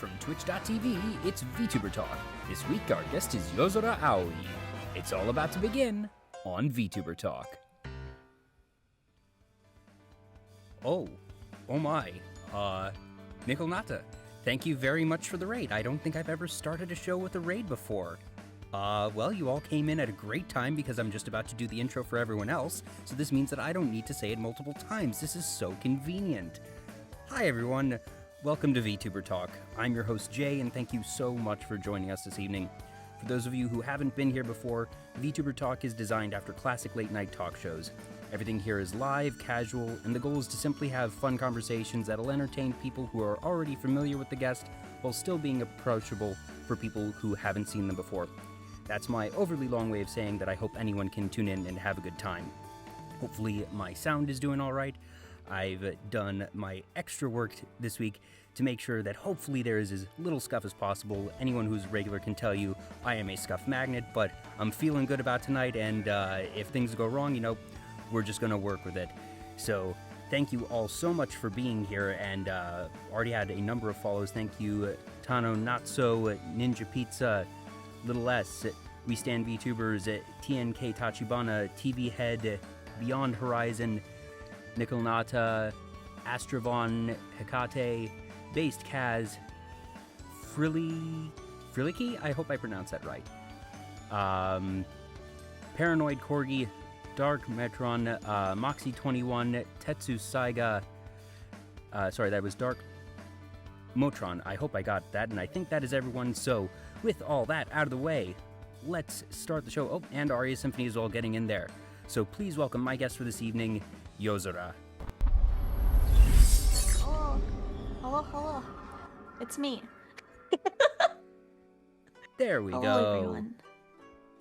From Twitch.tv, it's Vtuber Talk. This week, our guest is Yozora Aoi. It's all about to begin on Vtuber Talk. Oh my, Nickel Nata, thank you very much for the raid. I don't think I've ever started a show with a raid before. Well, you all came in at a great time because I'm just about to do the intro for everyone else, so this means that I don't need to say it multiple times. This is so convenient. Hi everyone, welcome to Vtuber Talk. I'm your host Jay, and thank you so much for joining us this evening. For those of you who haven't been here before, Vtuber Talk is designed after classic late-night talk shows. Everything here is live, casual, and the goal is to simply have fun conversations that'll entertain people who are already familiar with the guest, while still being approachable for people who haven't seen them before. That's my overly long way of saying that I hope anyone can tune in and have a good time. Hopefully my sound is doing alright. I've done my extra work this week to make sure that hopefully there is as little scuff as possible. Anyone who's regular can tell you I am a scuff magnet, but I'm feeling good about tonight, and if things go wrong, we're just going to work with it. So thank you all so much for being here, and already had a number of follows. Thank you, Tano Natso, Ninja Pizza, Little S, We Stand VTubers, TNK Tachibana, TV Head, Beyond Horizon, Nickel Nata, Astravon, Hecate, Based Kaz, Friliki? I hope I pronounced that right. Paranoid Corgi, Dark Metron, Moxie21, Tetsu Saiga, sorry, that was Dark Motron. I hope I got that, and I think that is everyone. So, with all that out of the way, let's start the show. Oh, and Aria Symphony is all getting in there. So please welcome my guest for this evening, Yozora. Hello. It's me. There we Hello, go. Everyone.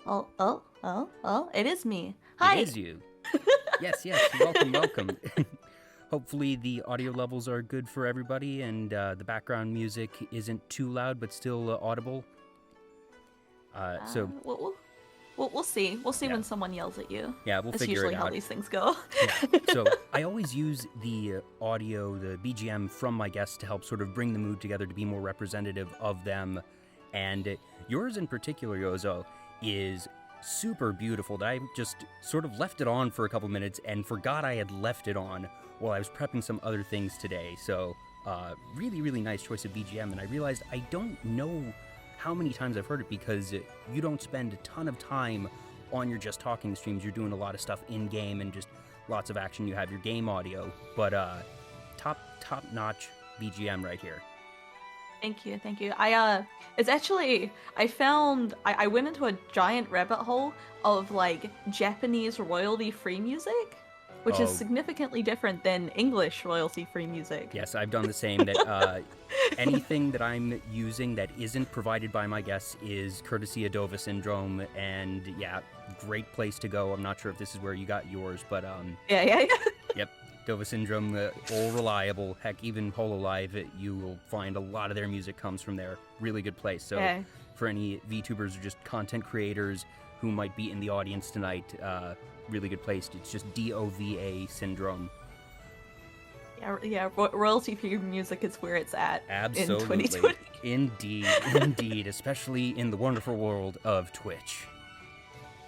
Oh, it is me. Hi. It is you. Yes, welcome. Hopefully the audio levels are good for everybody, and the background music isn't too loud but still audible. We'll see. We'll see when someone yells at you. Yeah, we'll That's figure it out. That's usually how these things go. Yeah. So I always use the audio, the BGM from my guests to help sort of bring the mood together to be more representative of them. And yours in particular, Yozo, is super beautiful. That I just sort of left it on for a couple minutes and forgot I had left it on while I was prepping some other things today. So really, really nice choice of BGM. And I realized I don't know how many times I've heard it, because you don't spend a ton of time on your Just Talking streams. You're doing a lot of stuff in-game and just lots of action. You have your game audio, but top-notch BGM right here. Thank you. I went into a giant rabbit hole of like Japanese royalty-free music, which is significantly different than English royalty-free music. Yes, I've done the same. That anything that I'm using that isn't provided by my guests is courtesy of DOVA Syndrome, and yeah, great place to go. I'm not sure if this is where you got yours, but Yeah. Yep, DOVA Syndrome, all reliable. Heck, even Hololive, you will find a lot of their music comes from there. Really good place. So for any VTubers or just content creators who might be in the audience tonight, really good place. It's just DOVA Syndrome. Yeah, royalty-free music is where it's at. Absolutely. In 2020. Indeed, especially in the wonderful world of Twitch.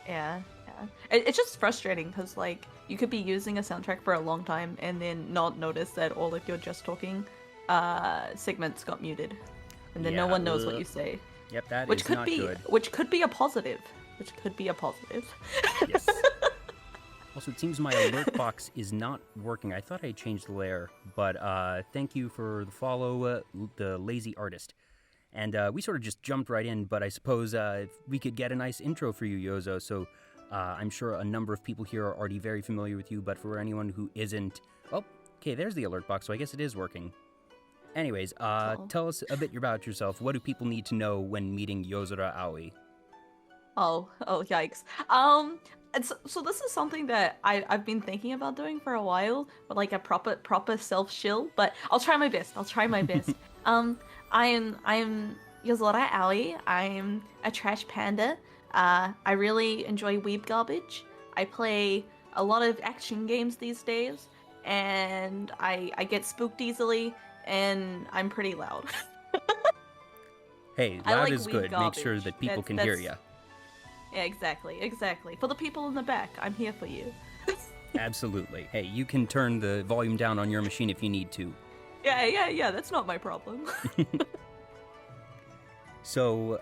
Yeah. It's just frustrating because, like, you could be using a soundtrack for a long time and then not notice that all of your Just Talking segments got muted. And then no one knows what you say. Yep, that is not good. Which could be a positive. Yes. Also, it seems my alert box is not working. I thought I changed the layer, but thank you for the follow, the Lazy Artist. And we sort of just jumped right in, but I suppose if we could get a nice intro for you, Yozo. So I'm sure a number of people here are already very familiar with you, but for anyone who isn't... Oh, okay, there's the alert box, so I guess it is working. Anyways, tell us a bit about yourself. What do people need to know when meeting Yozora Aoi? Oh, yikes. So this is something that I've been thinking about doing for a while, but like a proper self-shill, but I'll try my best. I'm Yozora Aoi. I'm a trash panda. I really enjoy weeb garbage. I play a lot of action games these days, and I get spooked easily, and I'm pretty loud. Hey, I loud like is weed good. Make sure garbage. that people That's- can hear that's- you. Yeah, exactly. For the people in the back, I'm here for you. Absolutely. Hey, you can turn the volume down on your machine if you need to. Yeah, that's not my problem. So,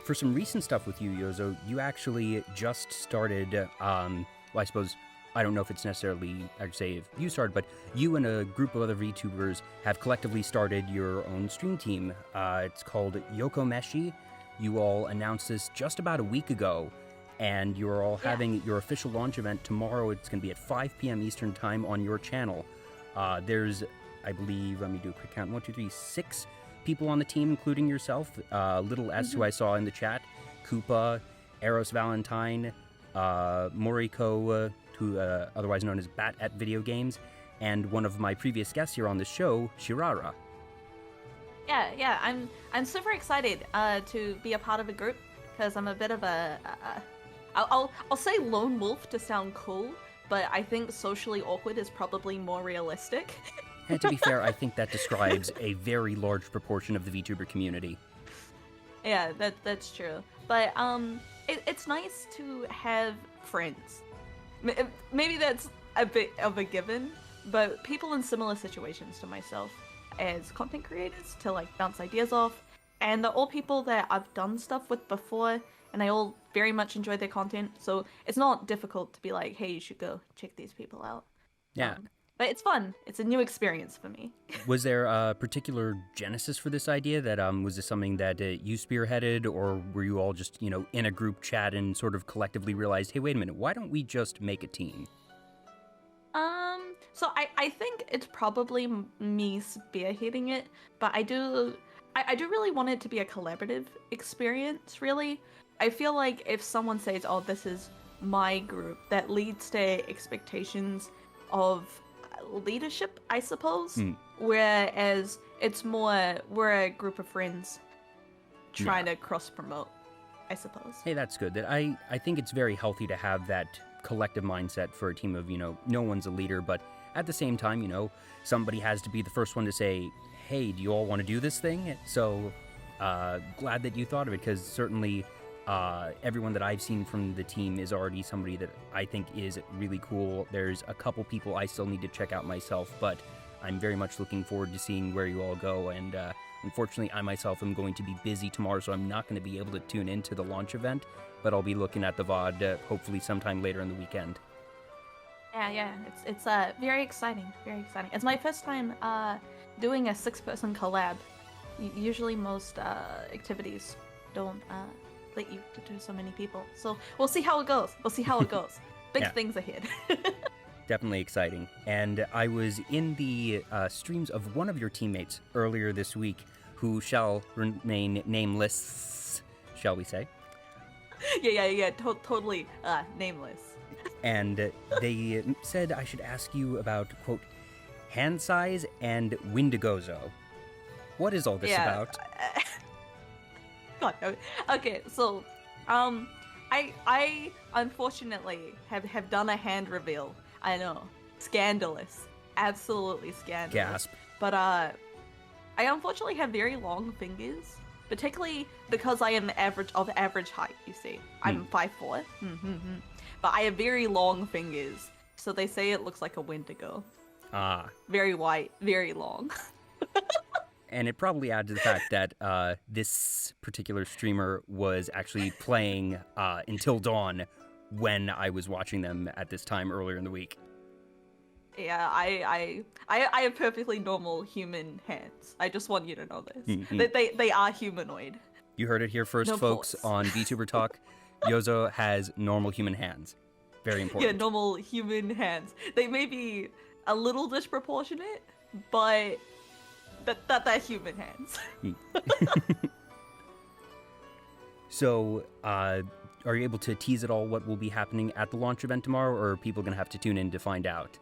for some recent stuff with you, Yozo, you actually just started, well, I suppose, I don't know if it's necessarily, I'd say if you started, but you and a group of other VTubers have collectively started your own stream team. It's called Yokomeshi. You all announced this just about a week ago, and you're all having your official launch event tomorrow. It's going to be at 5 p.m. Eastern Time on your channel. There's, I believe, let me do a quick count, 1, 2, 3, 6 people on the team, including yourself. Little S, who I saw in the chat, Koopa, Eros Valentine, Moriko, who otherwise known as Bat at Video Games, and one of my previous guests here on the show, Shirara. Yeah, I'm super excited to be a part of a group because I'm a bit of I'll say lone wolf to sound cool, but I think socially awkward is probably more realistic. And to be fair, I think that describes a very large proportion of the VTuber community. Yeah, that's true. But it's nice to have friends. Maybe that's a bit of a given, but people in similar situations to myself as content creators to like bounce ideas off, and they're all people that I've done stuff with before, and I all very much enjoy their content, so it's not difficult to be like, hey, you should go check these people out. Yeah. But it's fun. It's a new experience for me. Was there a particular genesis for this idea? That was this something that you spearheaded, or were you all just, in a group chat and sort of collectively realized, hey, wait a minute, why don't we just make a team? So I think it's probably me spearheading it, but I do really want it to be a collaborative experience, really. I feel like if someone says, oh, this is my group, that leads to expectations of leadership, I suppose. Whereas it's more, we're a group of friends trying to cross-promote, I suppose. Hey, that's good. I think it's very healthy to have that collective mindset for a team of, no one's a leader, but at the same time, somebody has to be the first one to say, hey, do you all want to do this thing? So glad that you thought of it, because certainly everyone that I've seen from the team is already somebody that I think is really cool. There's a couple people I still need to check out myself, but I'm very much looking forward to seeing where you all go. And unfortunately, I myself am going to be busy tomorrow, so I'm not going to be able to tune into the launch event, but I'll be looking at the VOD hopefully sometime later in the weekend. Yeah, it's very exciting, It's my first time doing a 6-person collab. Usually most activities don't let you to do so many people. So we'll see how it goes. Big things ahead. Definitely exciting. And I was in the streams of one of your teammates earlier this week, who shall remain nameless, shall we say? Yeah, totally nameless. And they said I should ask you about, quote, hand size and Wendigozo. What is all this about? God, okay, so, I unfortunately have done a hand reveal. I know, scandalous, absolutely scandalous. Gasp. But I unfortunately have very long fingers, particularly because I am average height. You see, I'm 5'4". But I have very long fingers, so they say it looks like a Wendigo. Ah. Very white, very long. And it probably adds to the fact that this particular streamer was actually playing Until Dawn when I was watching them at this time earlier in the week. Yeah, I have perfectly normal human hands. I just want you to know this. They are humanoid. You heard it here first, no folks, pulse. on Vtuber Talk. Yozo has normal human hands. Very important. Yeah, normal human hands. They may be a little disproportionate, but they're human hands. So, are you able to tease at all what will be happening at the launch event tomorrow, or are people going to have to tune in to find out?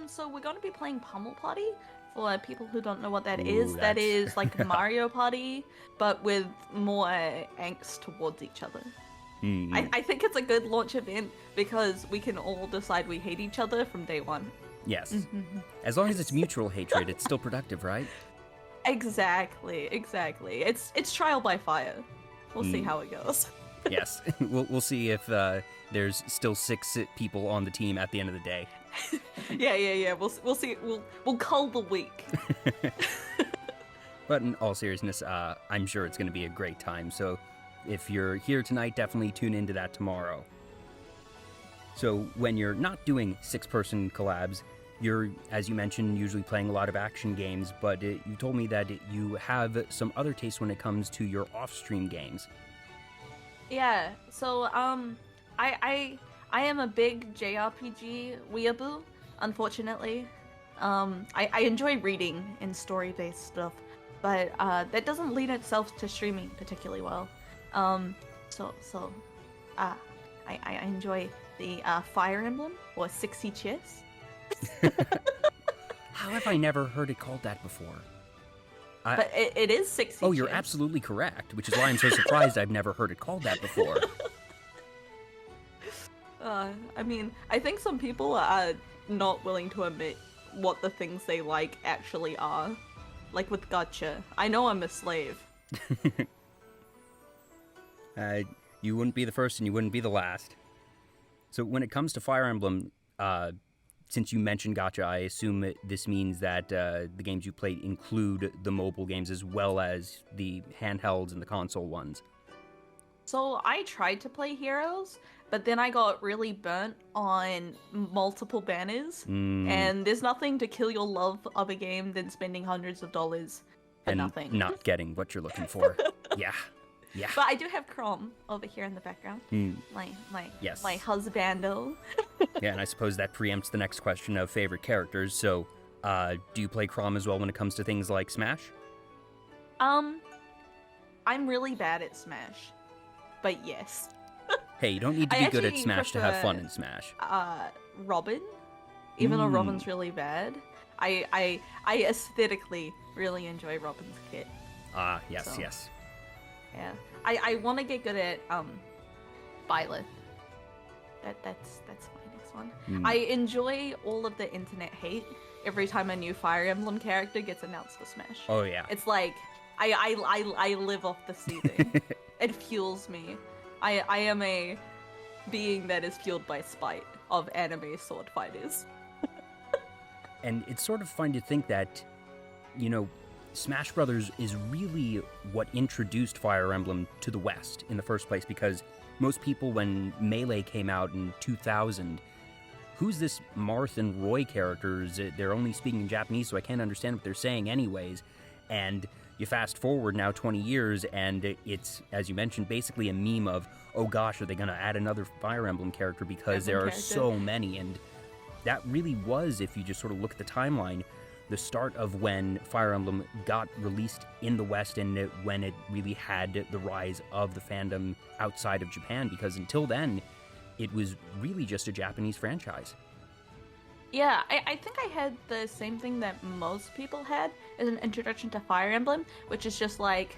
So we're going to be playing Pummel Party. For people who don't know what that Ooh, is, that that's- is like Mario Party, but with more angst towards each other. I think it's a good launch event because we can all decide we hate each other from day one. Yes. As long as it's mutual hatred, it's still productive, right? Exactly. It's trial by fire. We'll see how it goes. Yes, we'll see if there's still 6 people on the team at the end of the day. Yeah. We'll see. We'll cull the week. But in all seriousness, I'm sure it's going to be a great time. So if you're here tonight, definitely tune into that tomorrow. So when you're not doing 6-person collabs, you're, as you mentioned, usually playing a lot of action games, but you told me that you have some other tastes when it comes to your off-stream games. Yeah. So I am a big JRPG weeaboo, unfortunately. I enjoy reading and story-based stuff, but that doesn't lead itself to streaming particularly well. I enjoy the Fire Emblem or 60 Chess. How have I never heard it called that before? But it is 60 Oh, you're Chess. absolutely correct, which is why I'm so surprised I've never heard it called that before. I mean, I think some people are not willing to admit what the things they like actually are. Like with gacha. I know I'm a slave. You wouldn't be the first and you wouldn't be the last. So when it comes to Fire Emblem, since you mentioned gacha, I assume that this means that the games you played include the mobile games as well as the handhelds and the console ones. So I tried to play Heroes, but then I got really burnt on multiple banners, and there's nothing to kill your love of a game than spending hundreds of dollars for And nothing. not getting what you're looking for. Yeah. But I do have Chrome over here in the background. Yes. My husbando. Yeah, and I suppose that preempts the next question of favorite characters. So, do you play Crom as well when it comes to things like Smash? I'm really bad at Smash, but yes. Hey, you don't need to be good at actually Smash to have prefer, fun in Smash. Robin, even though Robin's really bad, I aesthetically really enjoy Robin's kit. Yes, So. yes. Yeah, I want to get good at Byleth. That's my next one. I enjoy all of the internet hate every time a new Fire Emblem character gets announced for Smash. Oh, yeah. It's like I live off the seething. It fuels me. I am a being that is fueled by spite of anime sword fighters. And it's sort of fun to think that, you know, Smash Brothers is really what introduced Fire Emblem to the West in the first place, because most people, when Melee came out in 2000, who's this Marth and Roy characters? They're only speaking in Japanese, so I can't understand what they're saying anyways. And you fast forward now 20 years, and it's, as you mentioned, basically a meme of, oh gosh, are they going to add another Fire Emblem character? Because there are so many, and that really was, if you just sort of look at the timeline, the start of when Fire Emblem got released in the West and when it really had the rise of the fandom outside of Japan, because until then, it was really just a Japanese franchise. Yeah, I think I had the same thing that most people had as an introduction to Fire Emblem, which is just like,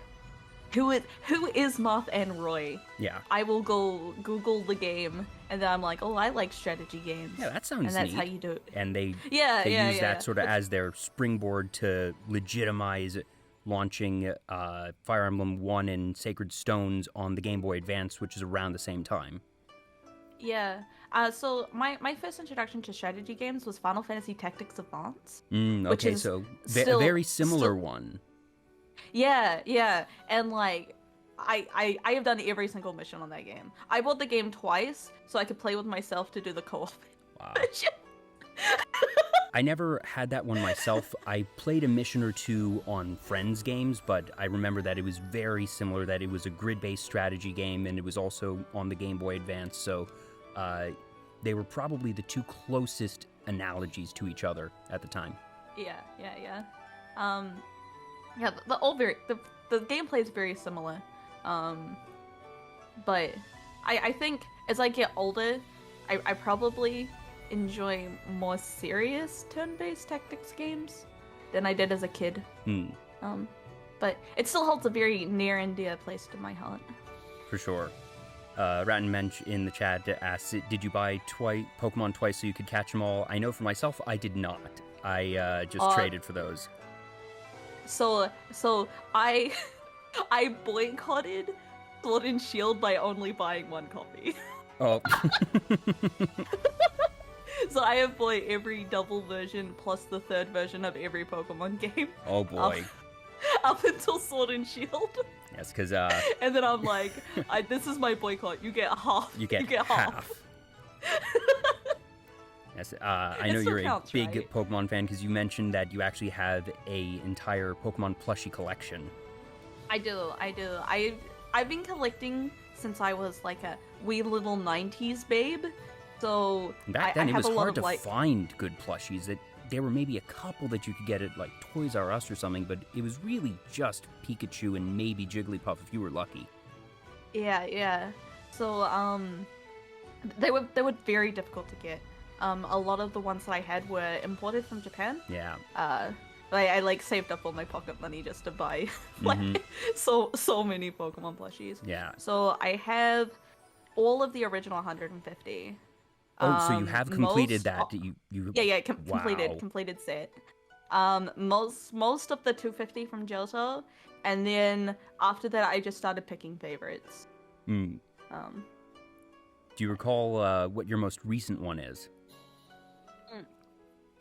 who is Marth and Roy? Yeah. I will go Google the game, and then I'm like, oh, I like strategy games. Yeah, that sounds neat. And that's how you do it. And they use use that sort of as their springboard to legitimize launching Fire Emblem 1 and Sacred Stones on the Game Boy Advance, which is around the same time. Yeah. So my first introduction to strategy games was Final Fantasy Tactics Advance. Okay, so a very similar one. Yeah. And like, I have done every single mission on that game. I bought the game twice so I could play with myself to do the co-op. Wow. I never had that one myself. I played a mission or two on friends' games, but I remember that it was very similar, that it was a grid-based strategy game, and it was also on the Game Boy Advance, so they were probably the two closest analogies to each other at the time. Yeah. The gameplay is very similar. But I think as I get older, I probably enjoy more serious turn-based tactics games than I did as a kid. But it still holds a very near and dear place to my heart. For sure. Rattenmensch in the chat asks, did you buy Pokemon twice so you could catch them all? I know for myself, I did not. I just traded for those. So I I boycotted Sword and Shield by only buying one copy. Oh. So I have bought every double version plus the third version of every Pokemon game. Oh boy. Up until Sword and Shield. Yes, because And then I'm like, this is my boycott. You get half. you get half. Yes, I know you're a big right? Pokemon fan because you mentioned that you actually have a entire Pokemon plushie collection. I do. I've been collecting since I was like a wee little 90s babe. So Back then, I it have was a lot hard of to find good plushies. That there were maybe a couple that you could get at like Toys R Us or something, but it was really just Pikachu and maybe Jigglypuff if you were lucky. Yeah. So they were very difficult to get. A lot of the ones that I had were imported from Japan. Yeah. I like saved up all my pocket money just to buy like so many Pokemon plushies. Yeah. So I have all of the original 150. Oh, so you have completed most, that? You Yeah, wow. completed set. Most of the 250 from Johto, and then after that I just started picking favorites. Do you recall what your most recent one is?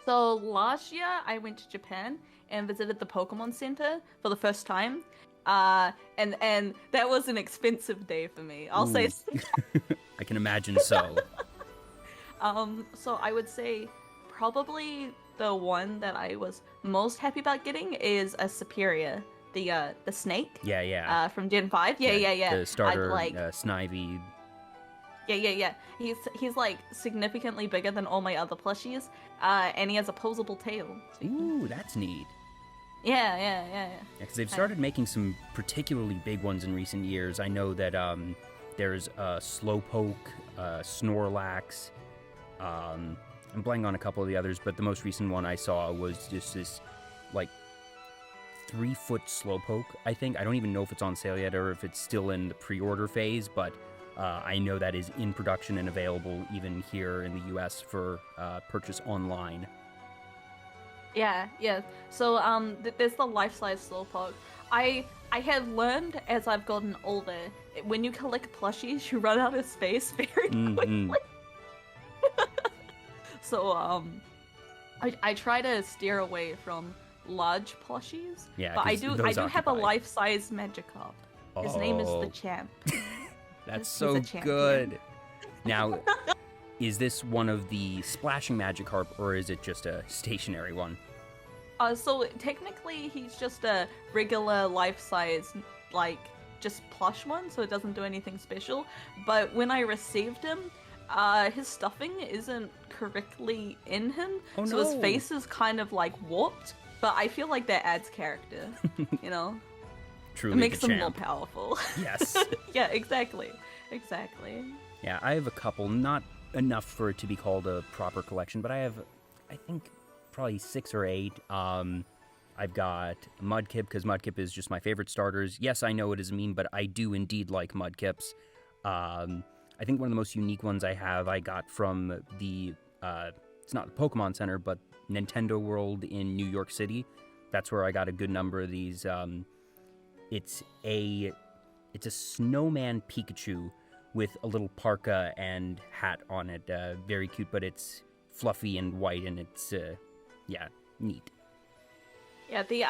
So last year I went to Japan and visited the Pokemon Center for the first time. And that was an expensive day for me. I'll say. I can imagine so. So I would say probably the one that I was most happy about getting is a Superior, the snake. Yeah. From Gen 5. Yeah. The starter, like, Snivy. Yeah. He's like significantly bigger than all my other plushies. And he has a posable tail. Ooh, that's neat. Yeah. Yeah, because they've started making some particularly big ones in recent years. I know that there's Slowpoke, Snorlax. I'm blanking on a couple of the others, but the most recent one I saw was just this, like, 3-foot Slowpoke, I think. I don't even know if it's on sale yet or if it's still in the pre-order phase, but I know that is in production and available even here in the US for purchase online. Yeah. So there's the life-size Slowpoke. I have learned as I've gotten older, when you collect plushies, you run out of space very quickly. So I try to steer away from large plushies. Yeah, but I do have a life-size Magikarp. His name is the Champ. That's so good. Now, is this one of the splashing Magikarp, or is it just a stationary one? So technically, he's just a regular life-size, like, just plush one, so it doesn't do anything special. But when I received him, his stuffing isn't correctly in him, so his face is kind of like warped. But I feel like that adds character, you know? Truly, it makes the them champ. more powerful. Yes. Yeah, exactly. Yeah, I have a couple, not enough for it to be called a proper collection, but I have, I think, probably 6 or 8. I've got Mudkip, because Mudkip is just my favorite starters. Yes, I know it is a meme, but I do indeed like Mudkips. I think one of the most unique ones I have I got from the, it's not the Pokemon Center, but Nintendo World in New York City. That's where I got a good number of these. It's a snowman Pikachu with a little parka and hat on it. Very cute, but it's fluffy and white, and it's, neat. Yeah, the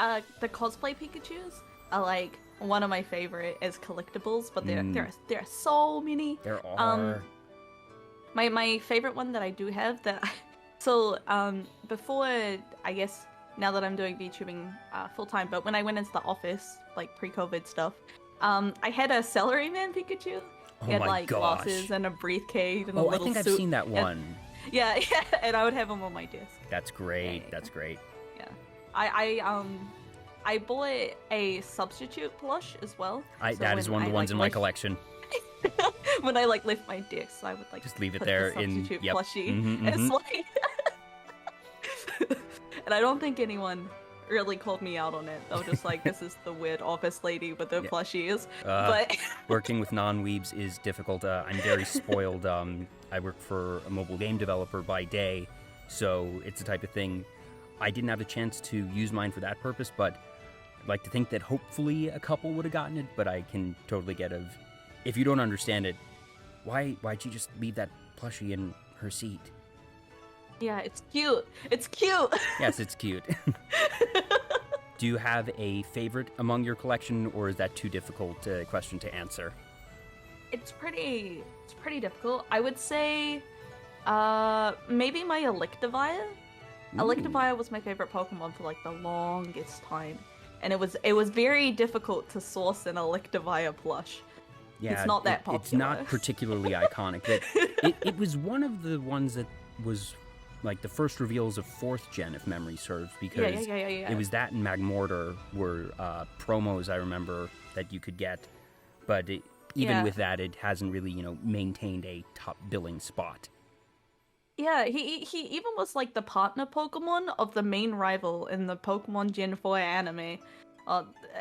cosplay Pikachus are like one of my favorite as collectibles, but there are so many. There are. My favorite one that I do have before, I guess now that I'm doing VTubing full time, but when I went into the office, like pre-COVID stuff, I had a Celery Man Pikachu. He had like glasses and a briefcase and a little suit. I think I've seen that one. Yeah, and I would have him on my desk. That's great. That's great. Yeah, I bought a substitute plush as well. That is one of the ones in my collection. When I like lift my disc, I would like just leave it put there the in plushie. Mm-hmm. It's like, and I don't think anyone really called me out on it. They were just like, "This is the weird office lady with the plushies." But working with non-weebs is difficult. I'm very spoiled. I work for a mobile game developer by day, so it's the type of thing I didn't have a chance to use mine for that purpose. But I'd like to think that hopefully a couple would have gotten it, but I can totally get of, if you don't understand it, why'd you just leave that plushie in her seat? Yeah, it's cute. It's cute. Yes, it's cute. Do you have a favorite among your collection, or is that too difficult a question to answer? It's pretty difficult. I would say, maybe my Electivire. Electivire was my favorite Pokemon for like the longest time, and it was very difficult to source an Electivire plush. Yeah, it's not that popular. It's not particularly iconic. It was one of the ones that was like the first reveals of 4th gen, if memory serves, because it was that and Magmortar were promos I remember that you could get, but even with that, it hasn't really, maintained a top billing spot. Yeah, he even was like the partner Pokemon of the main rival in the Pokemon Gen 4 anime.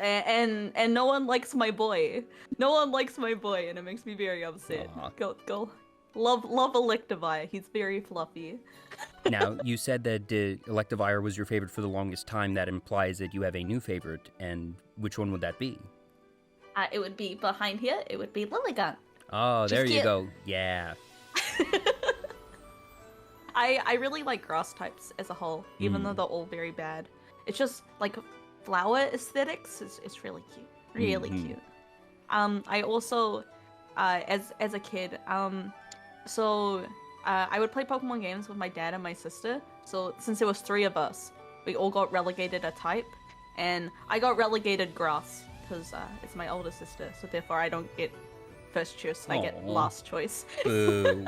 And no one likes my boy. No one likes my boy, and it makes me very upset. Go. Love Electivire. He's very fluffy. Now, you said that Electivire was your favorite for the longest time. That implies that you have a new favorite, and which one would that be? It would be behind here. It would be Lilligant. Oh, there you go. Yeah. I really like grass types as a whole, even though they're all very bad. It's just like flower aesthetics. It's really cute. Really cute. I also, as a kid, I would play Pokemon games with my dad and my sister. So since there was 3 of us, we all got relegated a type, and I got relegated grass because it's my older sister. So therefore, I don't get first choice. I get last choice. Boo.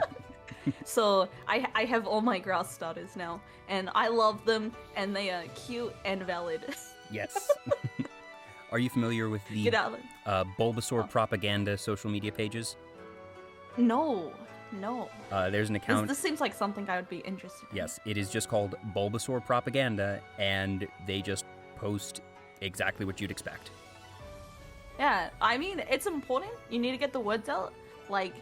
So I have all my grass starters now, and I love them, and they are cute and valid. Yes. Are you familiar with the Bulbasaur propaganda social media pages? No. There's an account. This seems like something I would be interested in. Yes, it is just called Bulbasaur propaganda, and they just post exactly what you'd expect. Yeah, I mean, it's important. You need to get the words out. Like,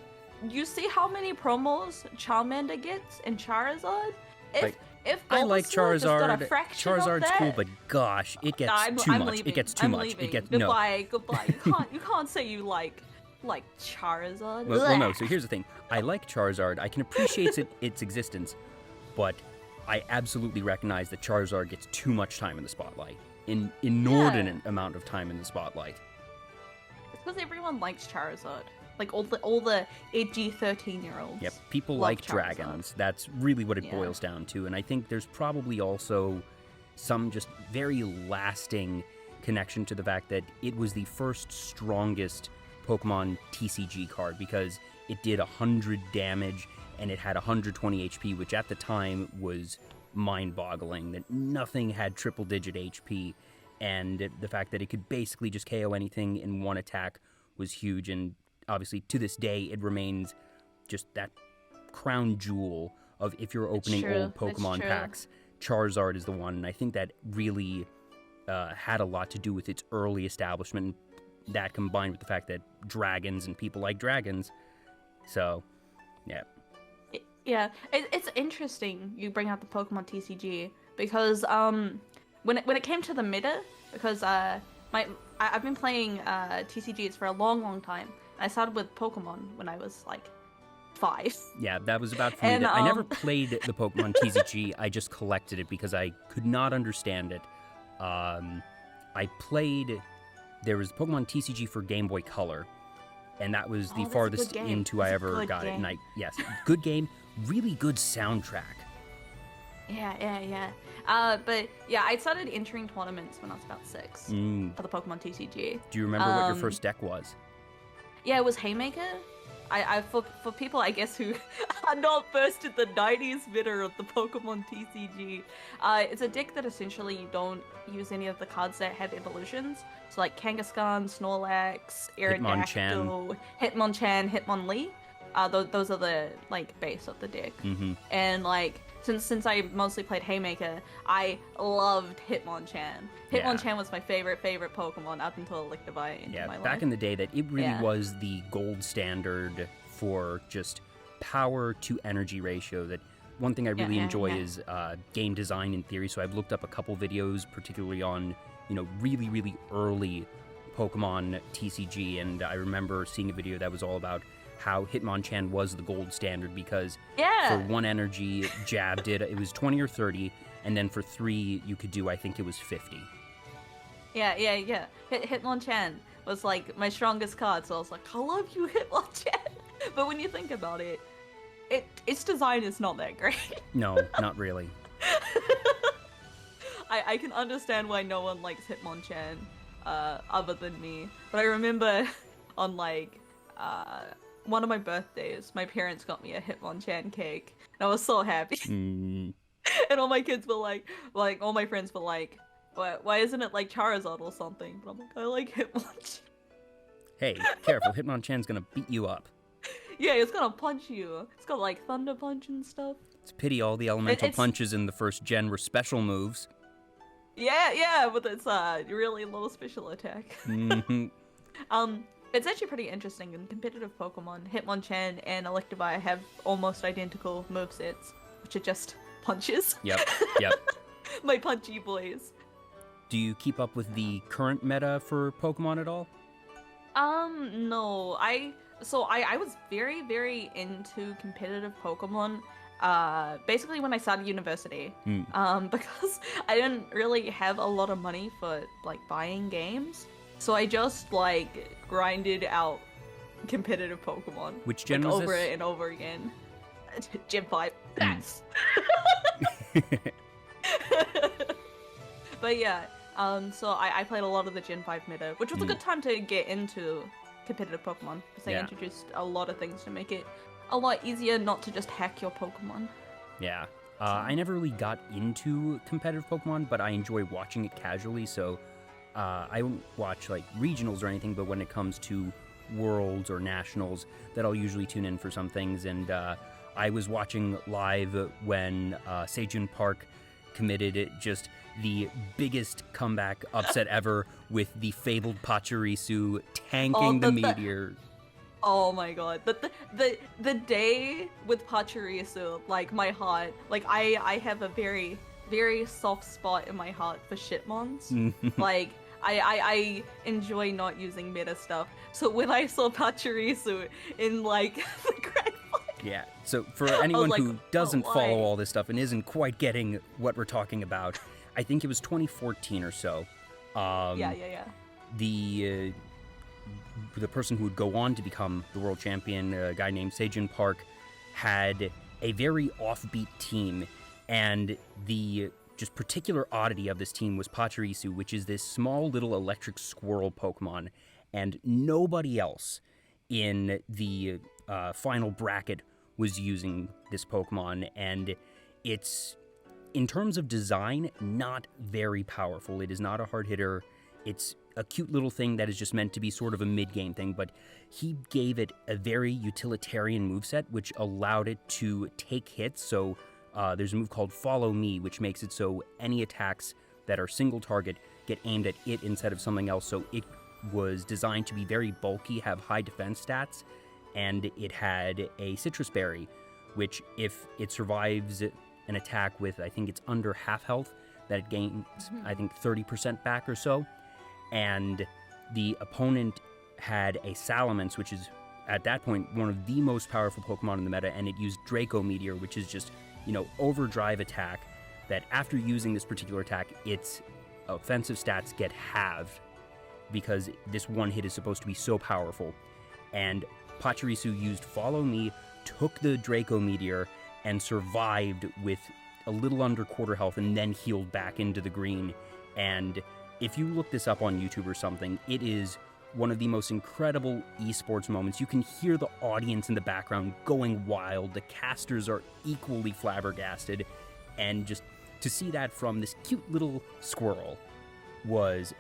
you see how many promos Charmander gets in Charizard? If I like Charizard. Charizard's cool, but gosh, it gets too much. Leaving. It gets too much. Leaving. It gets Goodbye. You can't say you like Charizard. Well, no. So here's the thing. I like Charizard. I can appreciate its existence, but I absolutely recognize that Charizard gets too much time in the spotlight. An inordinate amount of time in the spotlight. It's because everyone likes Charizard. Like all the edgy 13-year-olds. Yep, people like dragons. That's really what it boils down to. And I think there's probably also some just very lasting connection to the fact that it was the first strongest Pokemon TCG card because it did 100 damage and it had 120 HP, which at the time was mind-boggling, that nothing had triple-digit HP, and the fact that it could basically just KO anything in one attack was huge, and obviously to this day it remains just that crown jewel of if you're opening old Pokemon packs, Charizard is the one, and I think that really had a lot to do with its early establishment, that combined with the fact that dragons and people like dragons, so yeah. Yeah, it's interesting you bring out the Pokemon TCG because when it came to the meta, because I've been playing TCGs for a long time. I started with Pokemon when I was like 5. Yeah, that was about for me. I never played the Pokemon TCG. I just collected it because I could not understand it. There was Pokemon TCG for Game Boy Color, and that was the farthest into I ever got it. And good game, really good soundtrack. Yeah. But yeah, I started entering tournaments when I was about 6 for the Pokemon TCG. Do you remember what your first deck was? Yeah, it was Haymaker. For people, I guess, who are not versed in the 90s meta of the Pokemon TCG, it's a deck that essentially you don't use any of the cards that have evolutions. So like Kangaskhan, Snorlax, Aerodactyl, Hitmonchan, Hitmonlee. Those are the base of the deck. Mm-hmm. And since I mostly played Haymaker, I loved Hitmonchan. Hitmonchan was my favorite Pokemon up until Electivire into my life. Back in the day, that it really was the gold standard for just power to energy ratio. That one thing I really enjoy is game design in theory. So I've looked up a couple videos, particularly on really, really early Pokemon TCG, and I remember seeing a video that was all about how Hitmonchan was the gold standard because for 1 energy jab it was 20 or 30, and then for 3 you could do, I think it was 50. Yeah. Hitmonchan was like my strongest card, so I was like, I love you, Hitmonchan. But when you think about it, its design is not that great. No, not really. I can understand why no one likes Hitmonchan other than me. But I remember on like one of my birthdays, my parents got me a Hitmonchan cake, and I was so happy. And all my kids were like all my friends were like, why isn't it like Charizard or something? But I'm like, I like Hitmonchan. Hey, careful, Hitmonchan's gonna beat you up. Yeah, it's gonna punch you. It's got like Thunder Punch and stuff. It's a pity all the elemental punches in the first gen were special moves. Yeah, but it's really low special attack. It's actually pretty interesting. In competitive Pokemon, Hitmonchan and Electivire have almost identical movesets, which are just punches. Yep. My punchy boys. Do you keep up with the current meta for Pokemon at all? No. I was very, very into competitive Pokemon basically when I started university. Because I didn't really have a lot of money for like buying games. So I just like grinded out competitive Pokemon. Which gen like, was over this? and over again. Gen 5. That's But yeah, so I played a lot of the Gen 5 meta, which was a good time to get into competitive Pokemon, because they introduced a lot of things to make it a lot easier not to just hack your Pokemon. Yeah. I never really got into competitive Pokemon, but I enjoy watching it casually, so I don't watch like regionals or anything, but when it comes to worlds or nationals, that I'll usually tune in for some things, and I was watching live when Sejun Park committed just the biggest comeback upset ever with the fabled Pachirisu tanking the meteor. Oh my god. The day with Pachirisu, like my heart, like I have a very, very soft spot in my heart for shitmons. Like I enjoy not using meta stuff. So when I saw Pachirisu in like the grand final, yeah, so for anyone like, who doesn't follow all this stuff and isn't quite getting what we're talking about, I think it was 2014 or so. Yeah. The person who would go on to become the world champion, a guy named Sejun Park, had a very offbeat team, and the just particular oddity of this team was Pachirisu, which is this small little electric squirrel Pokemon, and nobody else in the final bracket was using this Pokemon, and it's, in terms of design, not very powerful. It is not a hard hitter. It's a cute little thing that is just meant to be sort of a mid-game thing, but he gave it a very utilitarian moveset, which allowed it to take hits. So there's a move called Follow Me, which makes it so any attacks that are single target get aimed at it instead of something else. So it was designed to be very bulky, have high defense stats, and it had a Citrus Berry, which if it survives an attack with, I think it's under half health, that it gains, I think, 30% back or so. And the opponent had a Salamence, which is, at that point, one of the most powerful Pokemon in the meta, and it used Draco Meteor, which is just, overdrive attack, that after using this particular attack, its offensive stats get halved, because this one hit is supposed to be so powerful. And Pachirisu used Follow Me, took the Draco Meteor, and survived with a little under quarter health, and then healed back into the green. And if you look this up on YouTube or something, it is one of the most incredible esports moments. You can hear the audience in the background going wild. The casters are equally flabbergasted. And just to see that from this cute little squirrel was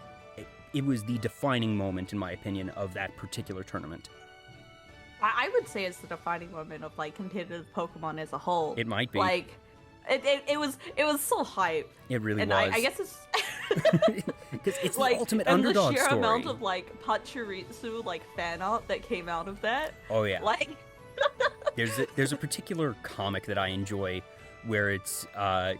the defining moment, in my opinion, of that particular tournament. I would say it's the defining moment of like competitive Pokemon as a whole. It might be. Like, it was so hype. It really and was. I guess it's because it's like, the ultimate and underdog the sheer story. amount of like Pachirisu like fan art that came out of that. Oh yeah. Like there's a particular comic that I enjoy where it's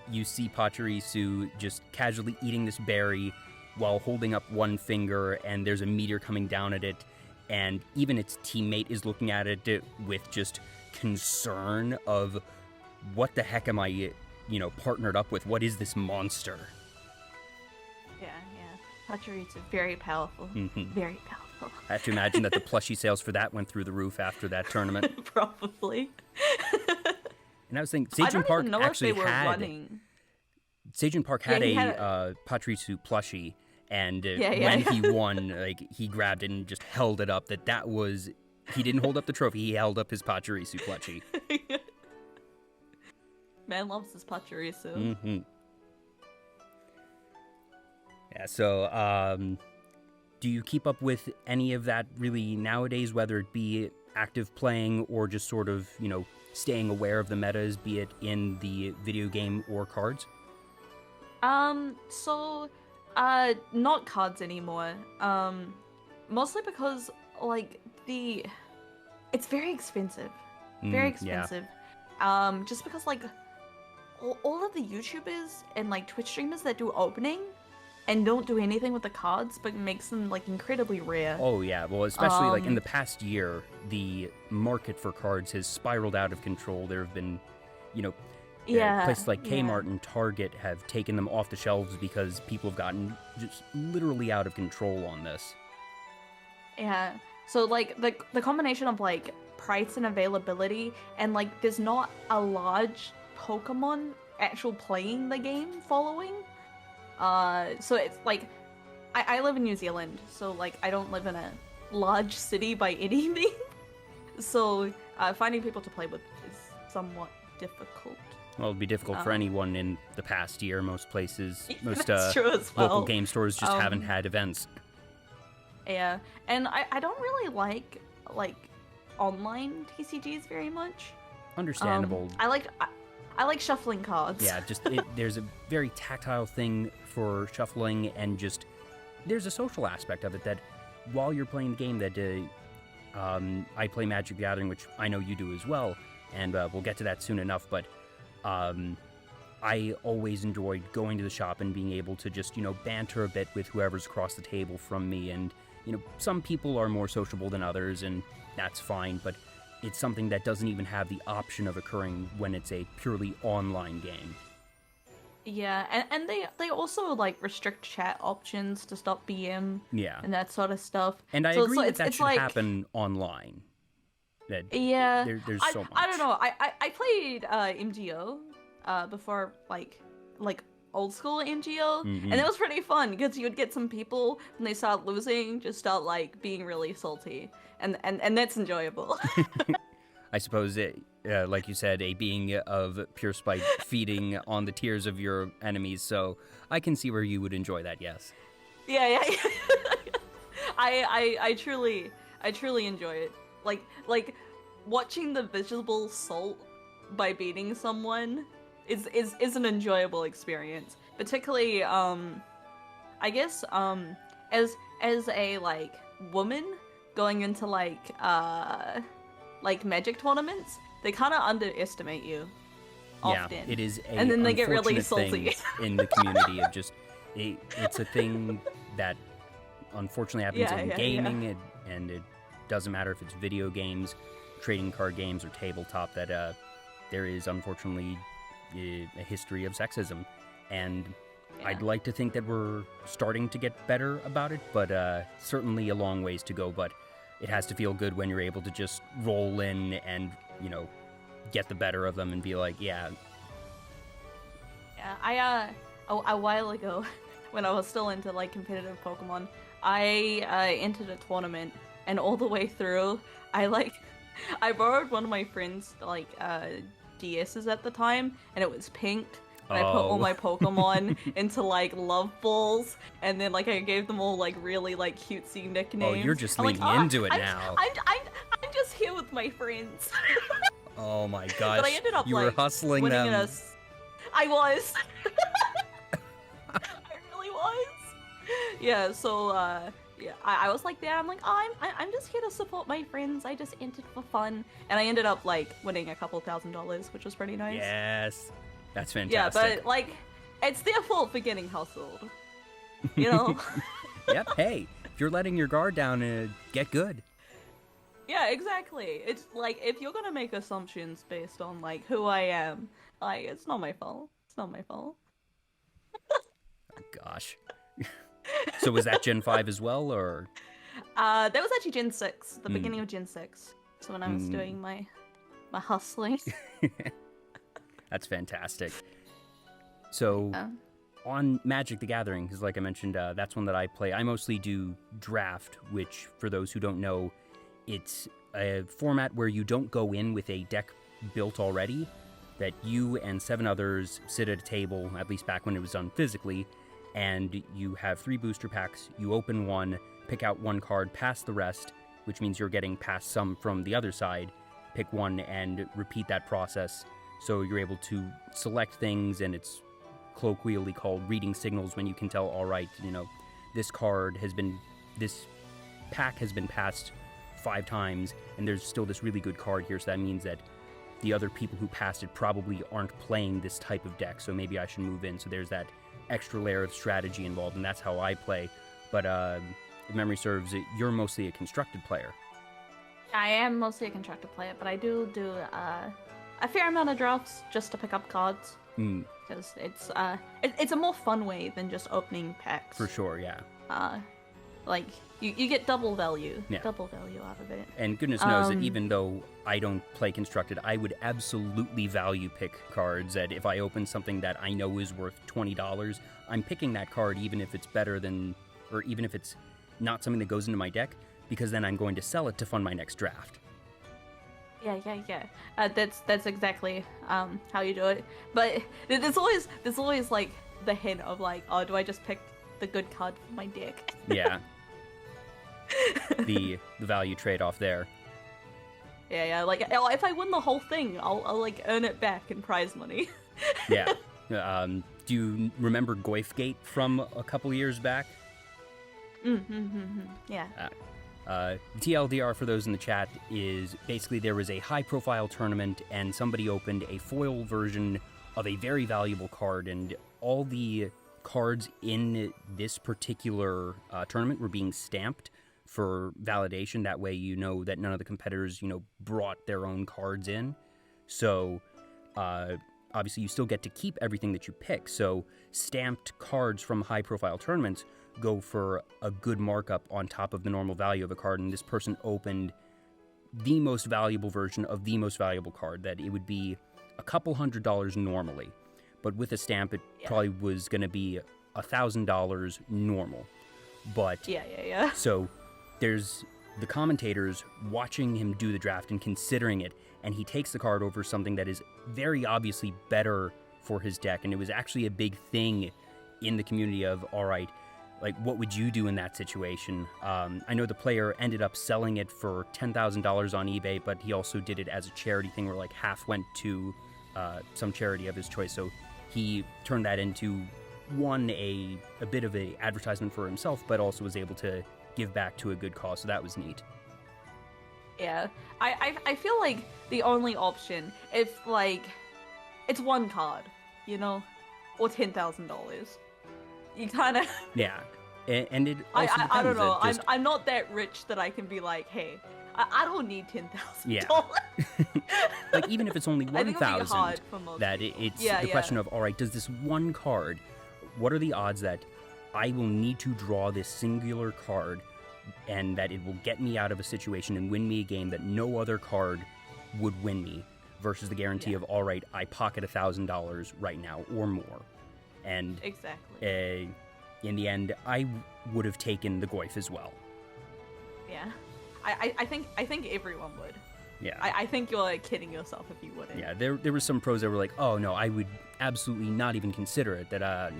you see Pachirisu just casually eating this berry, while holding up one finger, and there's a meteor coming down at it, and even its teammate is looking at it with just concern of, what the heck am I, partnered up with? What is this monster? Yeah. Pachirisu, very powerful. Mm-hmm. Very powerful. I have to imagine that the plushie sales for that went through the roof after that tournament. Probably. And I was thinking, Seijin Park actually had... running. Seijin Park had had a Pachirisu plushie, and when he won, he grabbed it and just held it up. That was... He didn't hold up the trophy, he held up his Pachirisu plushie. Man loves his Pachirisu. Mm-hmm. Yeah, so, do you keep up with any of that really nowadays, whether it be active playing or just sort of, staying aware of the metas, be it in the video game or cards? Not cards anymore. Mostly because, it's very expensive. Very expensive. Yeah. Just because, all of the YouTubers and, Twitch streamers that do opening and don't do anything with the cards, but makes them, incredibly rare. Oh, yeah. Well, especially, in the past year, the market for cards has spiraled out of control. There have been, places like Kmart and Target have taken them off the shelves because people have gotten just literally out of control on this. Yeah. So, the combination of, price and availability, and, there's not a large Pokemon actual playing the game following. So it's, I live in New Zealand, so, I don't live in a large city by any means. So, finding people to play with is somewhat difficult. Well, it'd be difficult for anyone in the past year. Most places, most true as well. local game stores just haven't had events. Yeah, and I don't really like online TCGs very much. Understandable. I like shuffling cards. Yeah, just there's a very tactile thing for shuffling, and just there's a social aspect of it that while you're playing the game that I play Magic the Gathering, which I know you do as well, and we'll get to that soon enough, but I always enjoyed going to the shop and being able to just, banter a bit with whoever's across the table from me, and, some people are more sociable than others, and that's fine, but it's something that doesn't even have the option of occurring when it's a purely online game. Yeah, and they also, restrict chat options to stop BM and that sort of stuff. And I agree that should happen online. There's so much. I don't know. I played MGO before, old school MGO, and it was pretty fun because you would get some people when they start losing just start being really salty, and that's enjoyable. I suppose like you said, a being of pure spite feeding on the tears of your enemies, so I can see where you would enjoy that. Yes. Yeah. I truly enjoy it. Watching the visible salt by beating someone is an enjoyable experience. Particularly, I guess, as a woman going into Magic tournaments, they kind of underestimate you. Often. Yeah, it is a and then they get really salty thing in the community of just it's a thing that unfortunately happens in gaming, and it doesn't matter if it's video games, trading card games, or tabletop, that there is unfortunately a history of sexism, and I'd like to think that we're starting to get better about it, but certainly a long ways to go. But it has to feel good when you're able to just roll in and get the better of them and be like, yeah. A while ago, when I was still into competitive Pokemon, I entered a tournament, and all the way through, I borrowed one of my friends' DS's at the time, and it was pink. And I put all my Pokemon into love balls, and then I gave them all really cutesy nicknames. Oh, you're just leaning into it now. I'm just here with my friends. Oh my gosh! But I ended up you were hustling them. I was. I really was. Yeah. So I was I'm just here to support my friends. I just entered for fun, and I ended up winning a couple $1,000, which was pretty nice. Yes, that's fantastic. Yeah, but it's their fault for getting hustled. you know? Yep. Hey, if you're letting your guard down, get good. Yeah, exactly. It's like, if you're gonna make assumptions based on, like, who I am, like, it's not my fault. It's not my fault. Oh, gosh. So was that Gen 5 as well, or? That was actually Gen 6, the beginning of Gen 6. So when I was doing my hustling. That's fantastic. So, on Magic the Gathering, because like I mentioned, that's one that I play. I mostly do Draft, which, for those who don't know, it's a format where you don't go in with a deck built already, that you and 7 others sit at a table, at least back when it was done physically, and you have 3 booster packs. You open one, pick out 1 card, pass the rest, which means you're getting past some from the other side, pick 1, and repeat that process. So you're able to select things, and it's colloquially called reading signals, when you can tell, all right, this pack has been passed 5 times, and there's still this really good card here, so that means that the other people who passed it probably aren't playing this type of deck, so maybe I should move in. So there's that extra layer of strategy involved, and that's how I play. But if memory serves, you're mostly a constructed player. I am mostly a constructed player, but I do a fair amount of drafts just to pick up cards. Because it's a more fun way than just opening packs. For sure, yeah. Like, you get double value. Yeah. Double value out of it. And goodness knows that even though I don't play constructed, I would absolutely value pick cards. That if I open something that I know is worth $20, I'm picking that card even if it's better than, or even if it's not something that goes into my deck, because then I'm going to sell it to fund my next draft. Yeah. That's exactly how you do it. But there's always like the hint of like, oh, do I just pick the good card for my deck? Yeah. the value trade-off there. Yeah. Like, if I win the whole thing, I'll like earn it back in prize money. Yeah. Do you remember Goifgate from a couple years back? Yeah. TLDR for those in the chat is basically there was a high-profile tournament and somebody opened a foil version of a very valuable card, and all the cards in this particular tournament were being stamped for validation. That way you know that none of the competitors, brought their own cards in. So obviously you still get to keep everything that you pick. So stamped cards from high-profile tournaments go for a good markup on top of the normal value of a card, and this person opened the most valuable version of the most valuable card, that it would be a couple $100 normally, but with a stamp it probably was going to be $1,000 normal. But yeah. So there's the commentators watching him do the draft and considering it, and he takes the card over something that is very obviously better for his deck, and it was actually a big thing in the community of, all right, like, what would you do in that situation? I know the player ended up selling it for $10,000 on eBay, but he also did it as a charity thing where, like, half went to some charity of his choice. So he turned that into, one, a bit of a advertisement for himself, but also was able to give back to a good cause. So that was neat. Yeah. I feel like the only option, if, like, it's one card, or $10,000. You kind of... Yeah. And it also depends. I don't know. I'm not that rich that I can be like, hey, I don't need $10,000. Yeah. Like, even if it's only 1,000, that it's the question of, all right, does this one card, what are the odds that I will need to draw this singular card and that it will get me out of a situation and win me a game that no other card would win me, versus the guarantee of, all right, I pocket $1,000 right now or more. And exactly. In the end, I would have taken the Goif as well. Yeah, I think everyone would. Yeah. I think you're like, kidding yourself if you wouldn't. Yeah, there were some pros that were like, oh no, I would absolutely not even consider it. That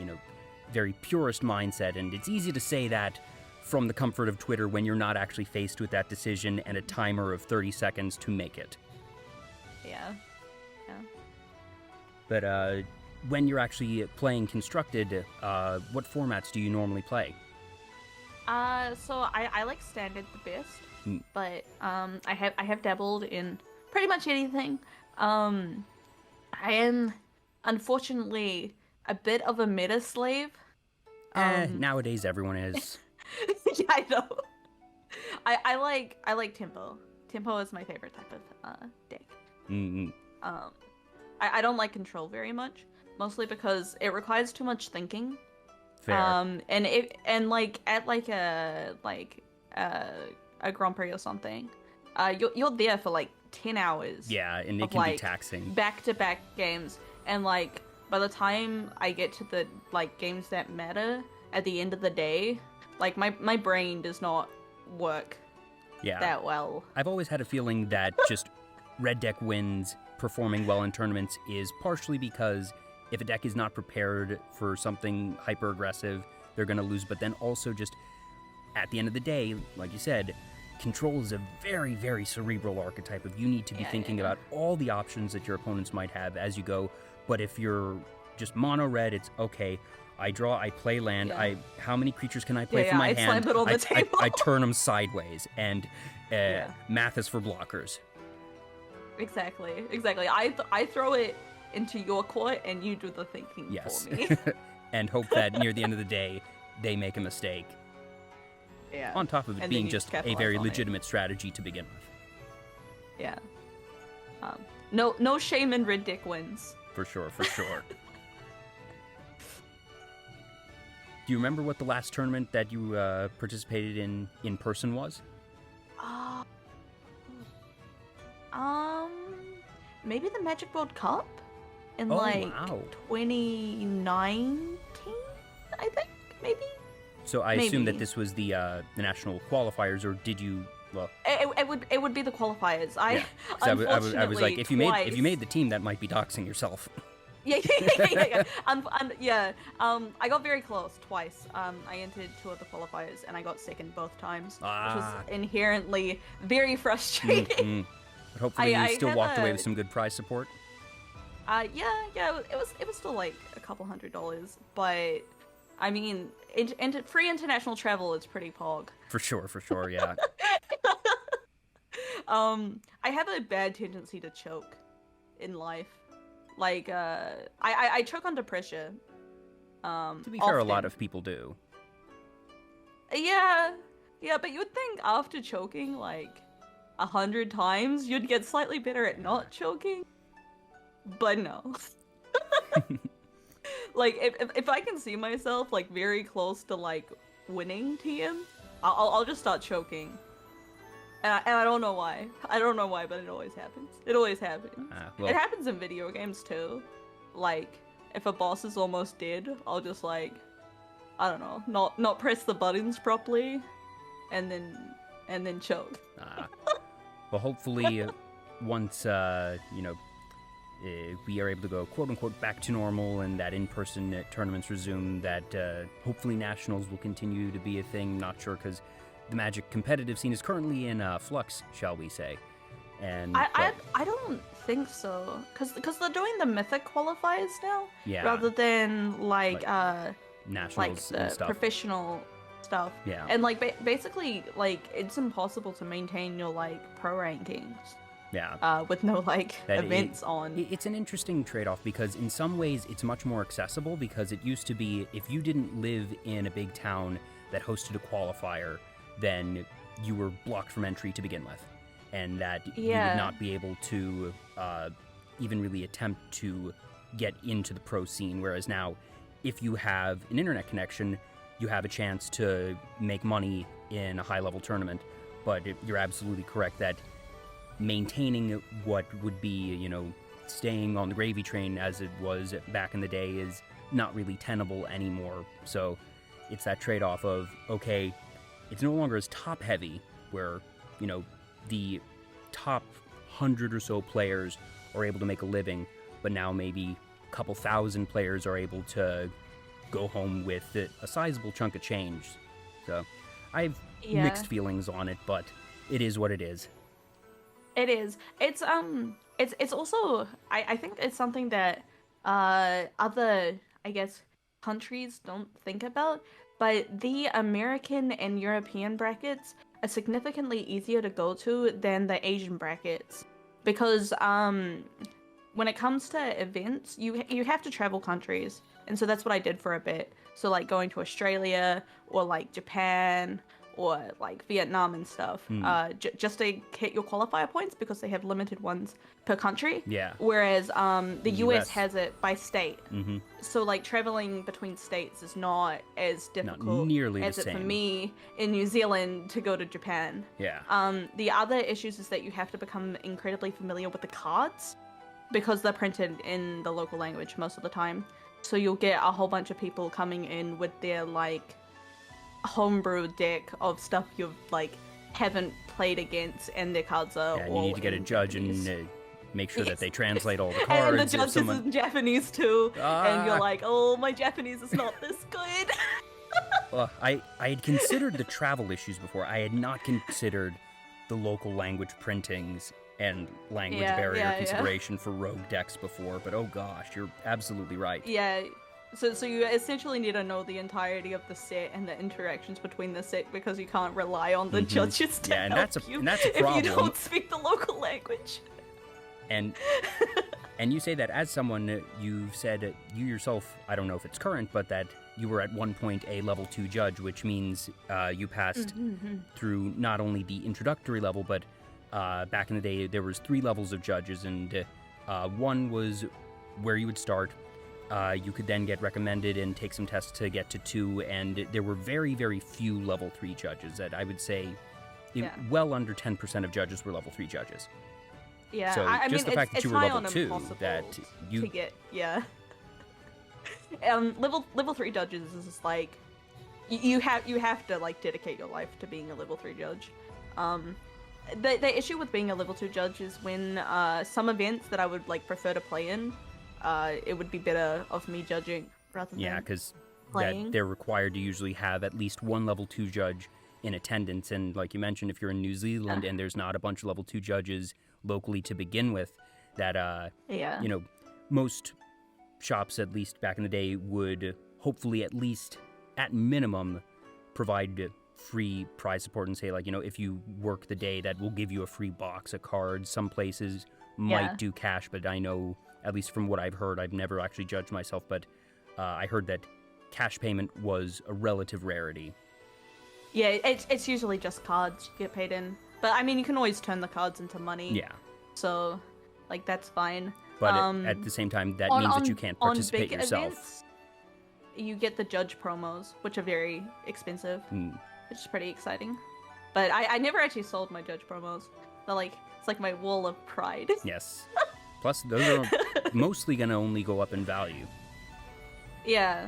very purist mindset, and it's easy to say that from the comfort of Twitter when you're not actually faced with that decision and a timer of 30 seconds to make it. Yeah. But when you're actually playing constructed, what formats do you normally play? So I like standard the best, but I have dabbled in pretty much anything. I am unfortunately a bit of a meta slave, Nowadays everyone is. Yeah, I know. I like tempo. Tempo is my favorite type of deck. Mm-hmm. I don't like control very much, mostly because it requires too much thinking. Fair. And like at a Grand Prix or something, you're there for like 10 hours. Yeah, and it of, can like, be taxing. Back-to-back games, and like by the time I get to the like games that matter at the end of the day, like my brain does not work that well. I've always had a feeling that just red deck wins performing well in tournaments is partially because if a deck is not prepared for something hyper aggressive, they're going to lose. But then also just at the end of the day, like you said, control is a very, very cerebral archetype of you need to be thinking about all the options that your opponents might have as you go. But if you're just mono red, it's okay. I draw, I play land. How many creatures can I play from my hand? Slam it on the table. I turn them sideways, and math is for blockers. Exactly. I throw it into your court, and you do the thinking for me. And hope that near the end of the day, they make a mistake. Yeah. On top of it and being just a very legitimate strategy to begin with. Yeah. No shame in red deck wins. For sure. Do you remember what the last tournament that you participated in person was? Maybe the Magic World Cup in 2019, I think, maybe. So I assume that this was the national qualifiers, or did you? Well, it would be the qualifiers. I was like, if you made the team, that might be doxing yourself. Yeah. I got very close twice. I entered 2 of the qualifiers and I got second both times, which was inherently very frustrating. But hopefully you still walked away with some good prize support. It was still like a couple $100, but I mean, free international travel is pretty pog. For sure, yeah. I have a bad tendency to choke in life. Like, I choke under pressure. To be fair, a lot of people do. Yeah, but you would think after choking, like, 100 times, you'd get slightly better at not choking. But no. Like, if I can see myself, like, very close to, like, winning TM, I'll just start choking. And I don't know why. But it always happens. Well, it happens in video games, too. Like, if a boss is almost dead, I'll just, like, I don't know, not press the buttons properly, and then choke. Well, hopefully, once, we are able to go quote-unquote back to normal and that in-person tournaments resume, that hopefully nationals will continue to be a thing. Not sure, because the Magic competitive scene is currently in flux, shall we say. And I don't think so, because they're doing the Mythic qualifiers now, rather than like nationals, like the stuff. Professional stuff. Yeah. And like basically, like, it's impossible to maintain your like pro rankings. Yeah. With no like events on. It's an interesting trade-off, because in some ways it's much more accessible, because it used to be if you didn't live in a big town that hosted a qualifier, then you were blocked from entry to begin with, and that you would not be able to even really attempt to get into the pro scene. Whereas now, if you have an internet connection, you have a chance to make money in a high-level tournament. But you're absolutely correct that maintaining what would be, staying on the gravy train as it was back in the day is not really tenable anymore. So it's that trade-off of, okay, it's no longer as top-heavy, where, the top 100 or so players are able to make a living, but now maybe a couple thousand players are able to go home with a sizable chunk of change. So I have mixed feelings on it, but it is what it is. It is. It's also, I think it's something that other, I guess, countries don't think about, but the American and European brackets are significantly easier to go to than the Asian brackets, because when it comes to events, you have to travel countries, and so that's what I did for a bit. So like going to Australia or like Japan or like Vietnam and stuff, just to hit your qualifier points because they have limited ones per country. Yeah. Whereas the US US has it by state. Mm-hmm. So like traveling between states is not as difficult nearly as the it for same. me in New Zealand to go to Japan. Yeah. The other issues is that you have to become incredibly familiar with the cards because they're printed in the local language most of the time. So you'll get a whole bunch of people coming in with their like homebrew deck of stuff you've like haven't played against, and their cards are Yeah, and all you need to get a in judge Japanese. and make sure that they translate all the cards. And the if judge is someone... in Japanese too, and you're Ah. like, oh, my Japanese is not this good. Well, I had considered the travel issues before. I had not considered the local language printings and language barrier consideration for rogue decks before, but oh gosh, you're absolutely right. Yeah, so you essentially need to know the entirety of the set and the interactions between the set because you can't rely on the judges to and help that's a you problem. if you don't speak the local language. And you say that as someone, you've said you yourself, I don't know if it's current, but that you were at one point a level 2 judge, which means you passed through not only the introductory level, but back in the day there was 3 levels of judges, and one was where you would start. You could then get recommended and take some tests to get to 2, and there were very, very few level 3 judges. That I would say well under 10% of judges were level 3 judges. Yeah, so I just mean, the fact that it's you were high level on 2, impossible that you to get, level 3 judges is like you have to like dedicate your life to being a level 3 judge. The issue with being a level 2 judge is when some events that I would like prefer to play in, it would be better of me judging rather than because playing. that they're required to usually have at least one level 2 judge in attendance, and like you mentioned, if you're in New Zealand and there's not a bunch of level 2 judges locally to begin with, that you know, most shops, at least back in the day, would hopefully at least at minimum provide free prize support and say, like, you know, if you work the day, that will give you a free box of cards. Some places might do cash, but I know, at least from what I've heard, I've never actually judged myself, but I heard that cash payment was a relative rarity. Yeah, it's usually just cards you get paid in. But I mean, you can always turn the cards into money. Yeah. So, like, that's fine. But at the same time, that means that you can't participate big yourself. Events, you get the judge promos, which are very expensive, which is pretty exciting. But I never actually sold my judge promos. They're like, it's like my wall of pride. Yes. Plus, those are mostly going to only go up in value. Yeah.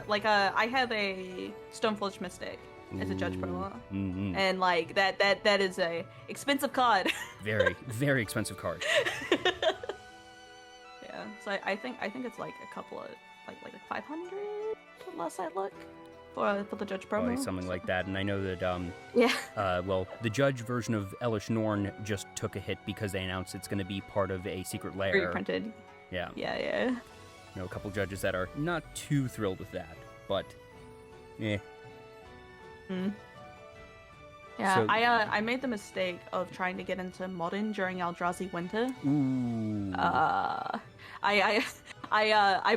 Like, I have a Stoneforge Mystic as a judge promo. And, like, that is a expensive card. Very, very expensive card. Yeah, so I think it's like a couple of like 500 unless I look for the judge promo. Probably something like that. And I know that well, the judge version of Elish Norn just took a hit because they announced it's going to be part of a secret lair. reprinted. Yeah. You know, a couple judges that are not too thrilled with that, but Yeah, So- I made the mistake of trying to get into modern during Eldrazi Winter. Ooh. I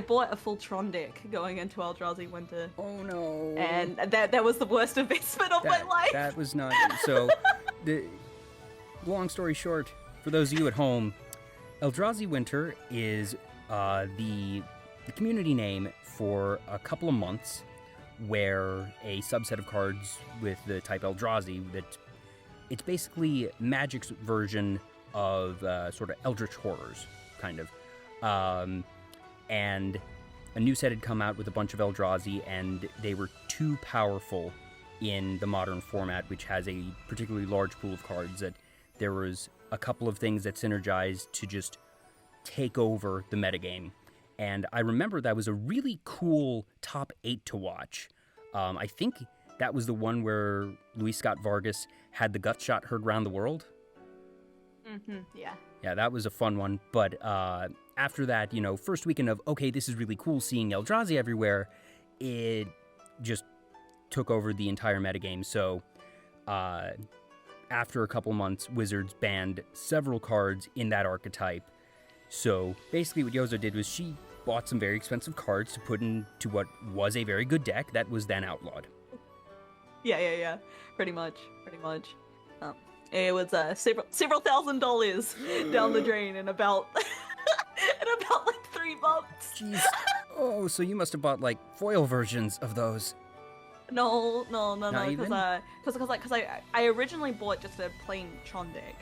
bought a full Tron deck going into Eldrazi Winter. Oh no. And that was the worst investment of my life. That was not so. The long story short, for those of you at home, Eldrazi Winter is the community name for a couple of months where a subset of cards with the type Eldrazi, that it's basically Magic's version of sort of Eldritch Horrors, kind of. And a new set had come out with a bunch of Eldrazi, and they were too powerful in the modern format, which has a particularly large pool of cards, that there was a couple of things that synergized to just take over the metagame. And I remember that was a really cool top 8 to watch. I think that was the one where Luis Scott Vargas had the gut shot heard round the world. Yeah. Yeah, that was a fun one. But after that, you know, first weekend of, okay, this is really cool seeing Eldrazi everywhere, it just took over the entire metagame. So after a couple months, Wizards banned several cards in that archetype. So basically what Yozora did was she bought some very expensive cards to put into what was a very good deck that was then outlawed. Yeah. Pretty much. It was several $1,000s down the drain in about like 3 months. Jeez. Oh, so you must have bought like foil versions of those. No, Not even? because I originally bought just a plain Tron deck,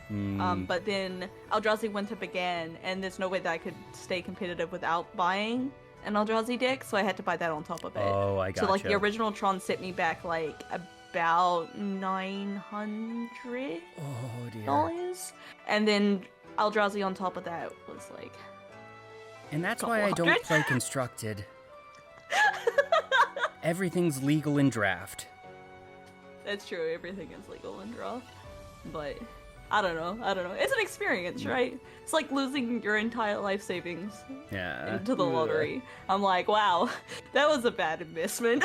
but then Eldrazi Winter began, and there's no way that I could stay competitive without buying an Eldrazi deck, so I had to buy that on top of it. Oh, I gotcha. So like the original Tron set me back like about $900, Oh dear. and then Eldrazi on top of that was like. And that's why I don't play Constructed. Everything's legal in draft. That's true. Everything is legal in draft, but I don't know. It's an experience, right? It's like losing your entire life savings into the lottery. I'm like, wow, that was a bad investment.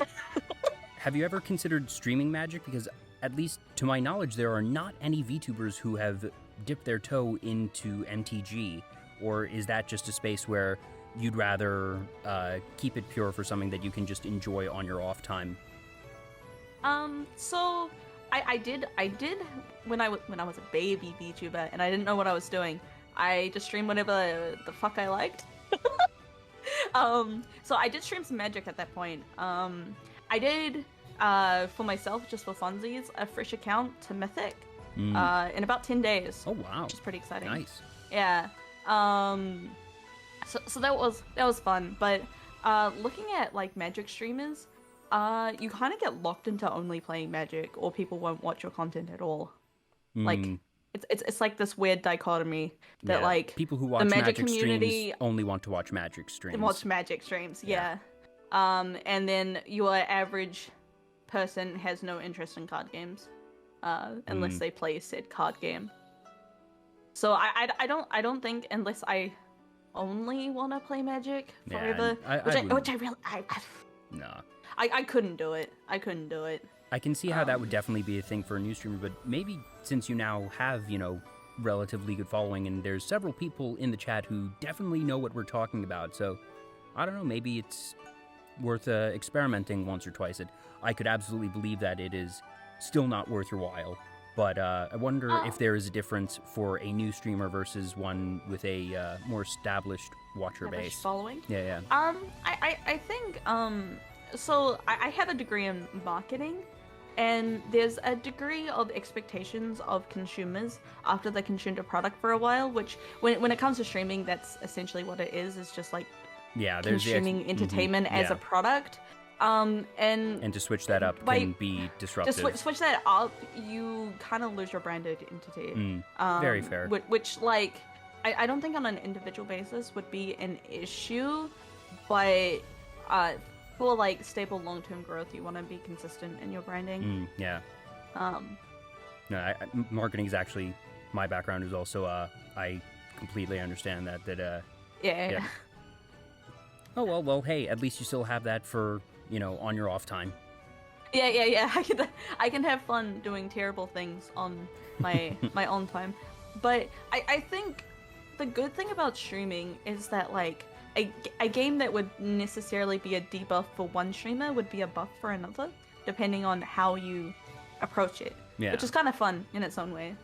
Have you ever considered streaming Magic? Because at least to my knowledge, there are not any VTubers who have dipped their toe into MTG. Or is that just a space where you'd rather keep it pure for something that you can just enjoy on your off time? So I did when I was a baby VTuber and I didn't know what I was doing. I just streamed whatever the fuck I liked. So I did stream some Magic at that point. I did for myself, just for funsies, a fresh account to Mythic in about 10 days. Oh wow, which is pretty exciting. Nice. Yeah. So that was fun, but looking at like Magic streamers, you kind of get locked into only playing Magic, or people won't watch your content at all. Like it's like this weird dichotomy that like people who watch the Magic community streams only want to watch Magic streams. They watch Magic streams, yeah. And then your average person has no interest in card games, unless they play said card game. So I don't think, unless I only want to play Magic forever, which I really no. I couldn't do it. I can see how that would definitely be a thing for a new streamer, but maybe since you now have, relatively good following, and there's several people in the chat who definitely know what we're talking about, so I don't know, maybe it's worth experimenting once or twice. I could absolutely believe that it is still not worth your while. But I wonder if there is a difference for a new streamer versus one with a more established watcher base. Following? Yeah. I think, so I have a degree in marketing, and there's a degree of expectations of consumers after they consumed a product for a while, which, when it comes to streaming, that's essentially what it is. It's just like consuming entertainment as a product. And to switch that up can be disruptive. To switch that up, you kind of lose your brand identity. Very fair. Which like, I don't think on an individual basis would be an issue, but for like stable long-term growth, you want to be consistent in your branding. Yeah. No, marketing is actually my background. Is also I completely understand that. Yeah. Oh well. Hey, at least you still have that for. On your off time. Yeah. I can have fun doing terrible things on my own time. But I think the good thing about streaming is that like a game that would necessarily be a debuff for one streamer would be a buff for another, depending on how you approach it. Yeah. Which is kind of fun in its own way.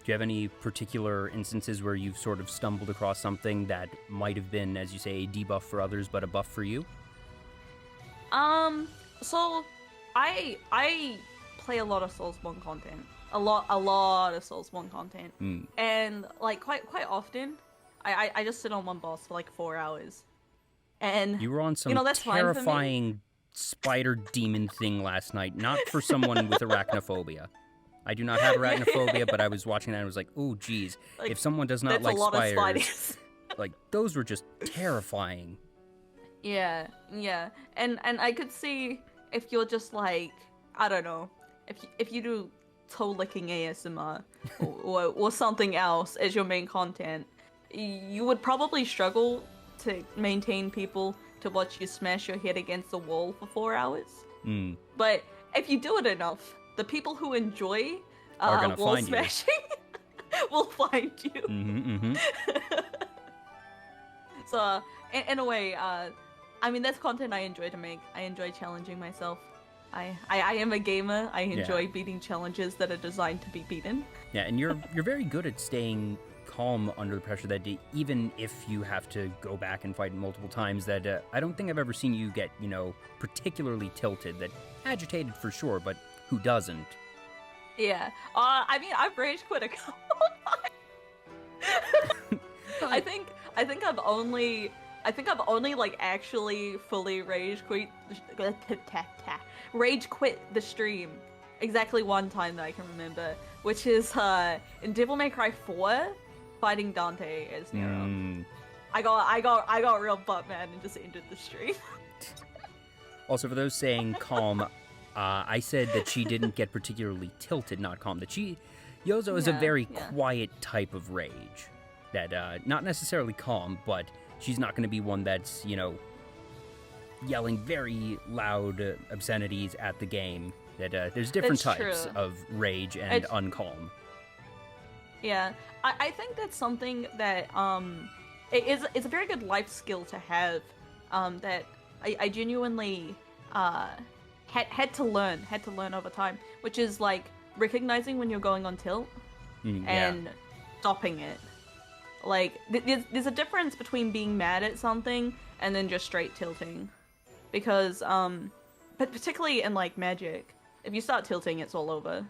Do you have any particular instances where you've sort of stumbled across something that might have been, as you say, a debuff for others, but a buff for you? So I play a lot of Soulsborne content. A lot of Soulsborne content. And like quite often I just sit on one boss for like 4 hours. And you were on some terrifying spider demon thing last night, not for someone with arachnophobia. I do not have arachnophobia, but I was watching that and I was like, oh geez, like, if someone does not like spiders, like those were just terrifying. Yeah, and I could see if you're just like, I don't know, if you do toe licking ASMR or something else as your main content, you would probably struggle to maintain people to watch you smash your head against the wall for 4 hours. But if you do it enough, the people who enjoy wall smashing will find you. So, in a way, I mean, that's content I enjoy to make. I enjoy challenging myself. I am a gamer. I enjoy beating challenges that are designed to be beaten. Yeah, and you're very good at staying calm under the pressure that even if you have to go back and fight multiple times, that I don't think I've ever seen you get, particularly tilted. That agitated for sure, but who doesn't? Yeah. I mean, I've rage quit a couple times. I think I've only like actually fully rage quit the stream exactly one time that I can remember, which is in Devil May Cry 4 fighting Dante as Nero. I got real butt mad and just ended the stream. Also, for those saying calm, I said that she didn't get particularly tilted, not calm. That Yozo is a very quiet type of rage. That not necessarily calm, but she's not going to be one that's, yelling very loud obscenities at the game. That there's different types of rage and uncalm. Yeah, I think that's something that it's a very good life skill to have. That I genuinely had to learn over time, which is like recognizing when you're going on tilt and stopping it. Like, there's a difference between being mad at something and then just straight tilting. Because, but particularly in, like, Magic, if you start tilting, it's all over.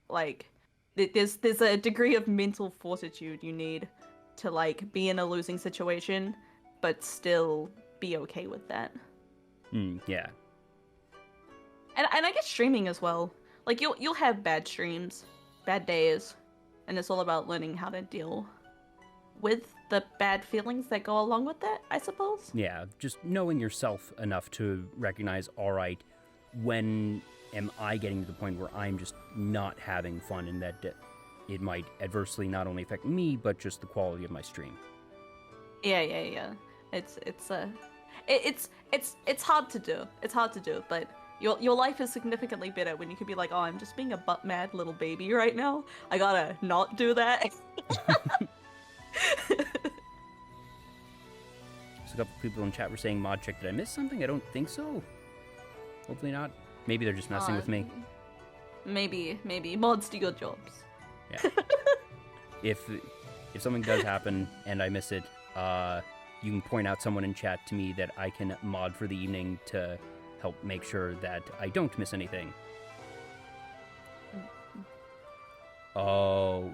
Like, there's a degree of mental fortitude you need to, like, be in a losing situation, but still be okay with that. Yeah. And I guess streaming as well. Like, you'll have bad streams, bad days. And it's all about learning how to deal with the bad feelings that go along with that, I suppose. Yeah, just knowing yourself enough to recognize, all right, when am I getting to the point where I'm just not having fun, and that it might adversely not only affect me, but just the quality of my stream. Yeah. It's hard to do. It's hard to do, but your life is significantly better when you can be like, oh, I'm just being a butt mad little baby right now. I gotta not do that. So a couple people in chat were saying, mod check, did I miss something? I don't think so. Hopefully not. Maybe they're just messing with me. Maybe. Mods do your jobs. Yeah. If something does happen and I miss it, you can point out someone in chat to me that I can mod for the evening to help make sure that I don't miss anything. Oh.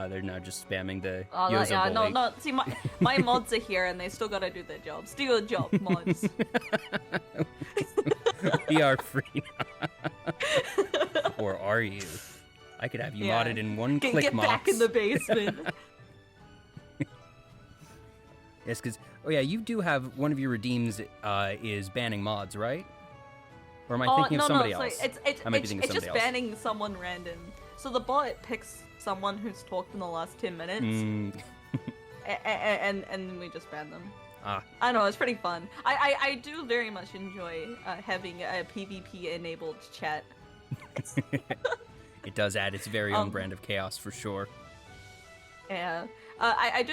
They're now just spamming the Yozora bully. No. See, my mods are here and they still gotta do their jobs. Do your job, mods. We are free now. Or are you? I could have you modded in one click, Get Mox. back in the basement. Yes, because, you do have one of your redeems is banning mods, right? Or am I thinking of somebody else? It's just banning someone random. So the bot picks someone who's talked in the last 10 minutes, and we just ban them. I don't know, it's pretty fun. I do very much enjoy having a PvP-enabled chat. It does add its very own brand of chaos, for sure. Yeah. I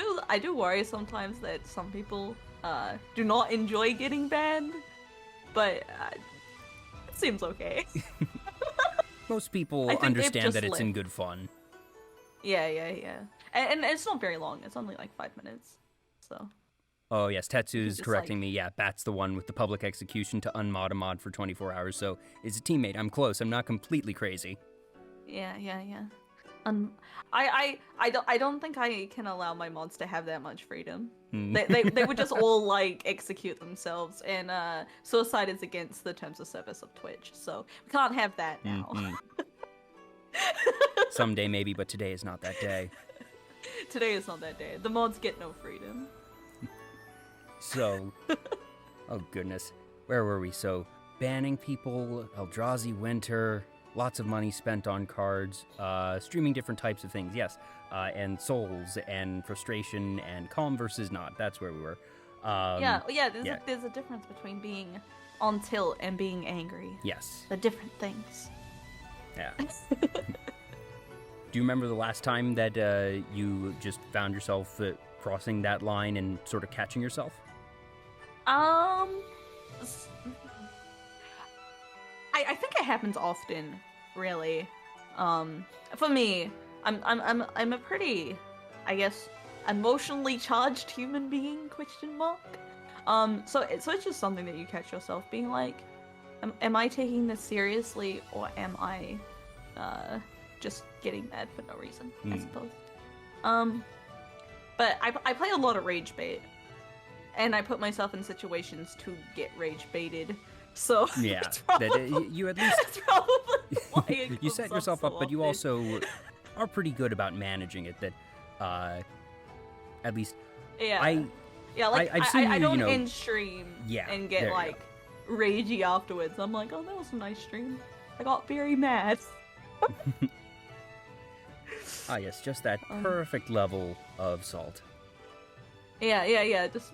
do worry sometimes that some people do not enjoy getting banned, but it seems okay. Most people understand that it's in good fun. Yeah. And it's not very long. It's only like 5 minutes. So. Oh yes, Tetsu's correcting me. Yeah, Bat's the one with the public execution to unmod a mod for 24 hours. So it's a teammate. I'm close. I'm not completely crazy. Yeah. I don't think I can allow my mods to have that much freedom. They would just all like execute themselves, and suicide is against the terms of service of Twitch, so we can't have that now. Someday maybe, but today is not that day. Today is not that day. The mods get no freedom. So, oh goodness, where were we? So, banning people, Eldrazi Winter. Lots of money spent on cards, streaming different types of things, yes, and souls, and frustration, and calm versus not. That's where we were. There's a difference between being on tilt and being angry. Yes. The different things. Yeah. Do you remember the last time that you just found yourself crossing that line and sort of catching yourself? s- I think it happens often, really. For me, I'm a pretty, I guess, emotionally charged human being, question mark. So it's just something that you catch yourself being like, am I taking this seriously, or am I just getting mad for no reason, I suppose. But I play a lot of rage bait, and I put myself in situations to get rage baited. So Yeah, you at least that's probably why it you comes set yourself so up, but you often. also are pretty good about managing it. That at least Yeah. Like I've seen I you, don't you know, end stream Yeah, and there get you go. like ragey afterwards. I'm like, oh, that was a nice stream. I got very mad. Ah, yes, just that perfect level of salt. Yeah. Just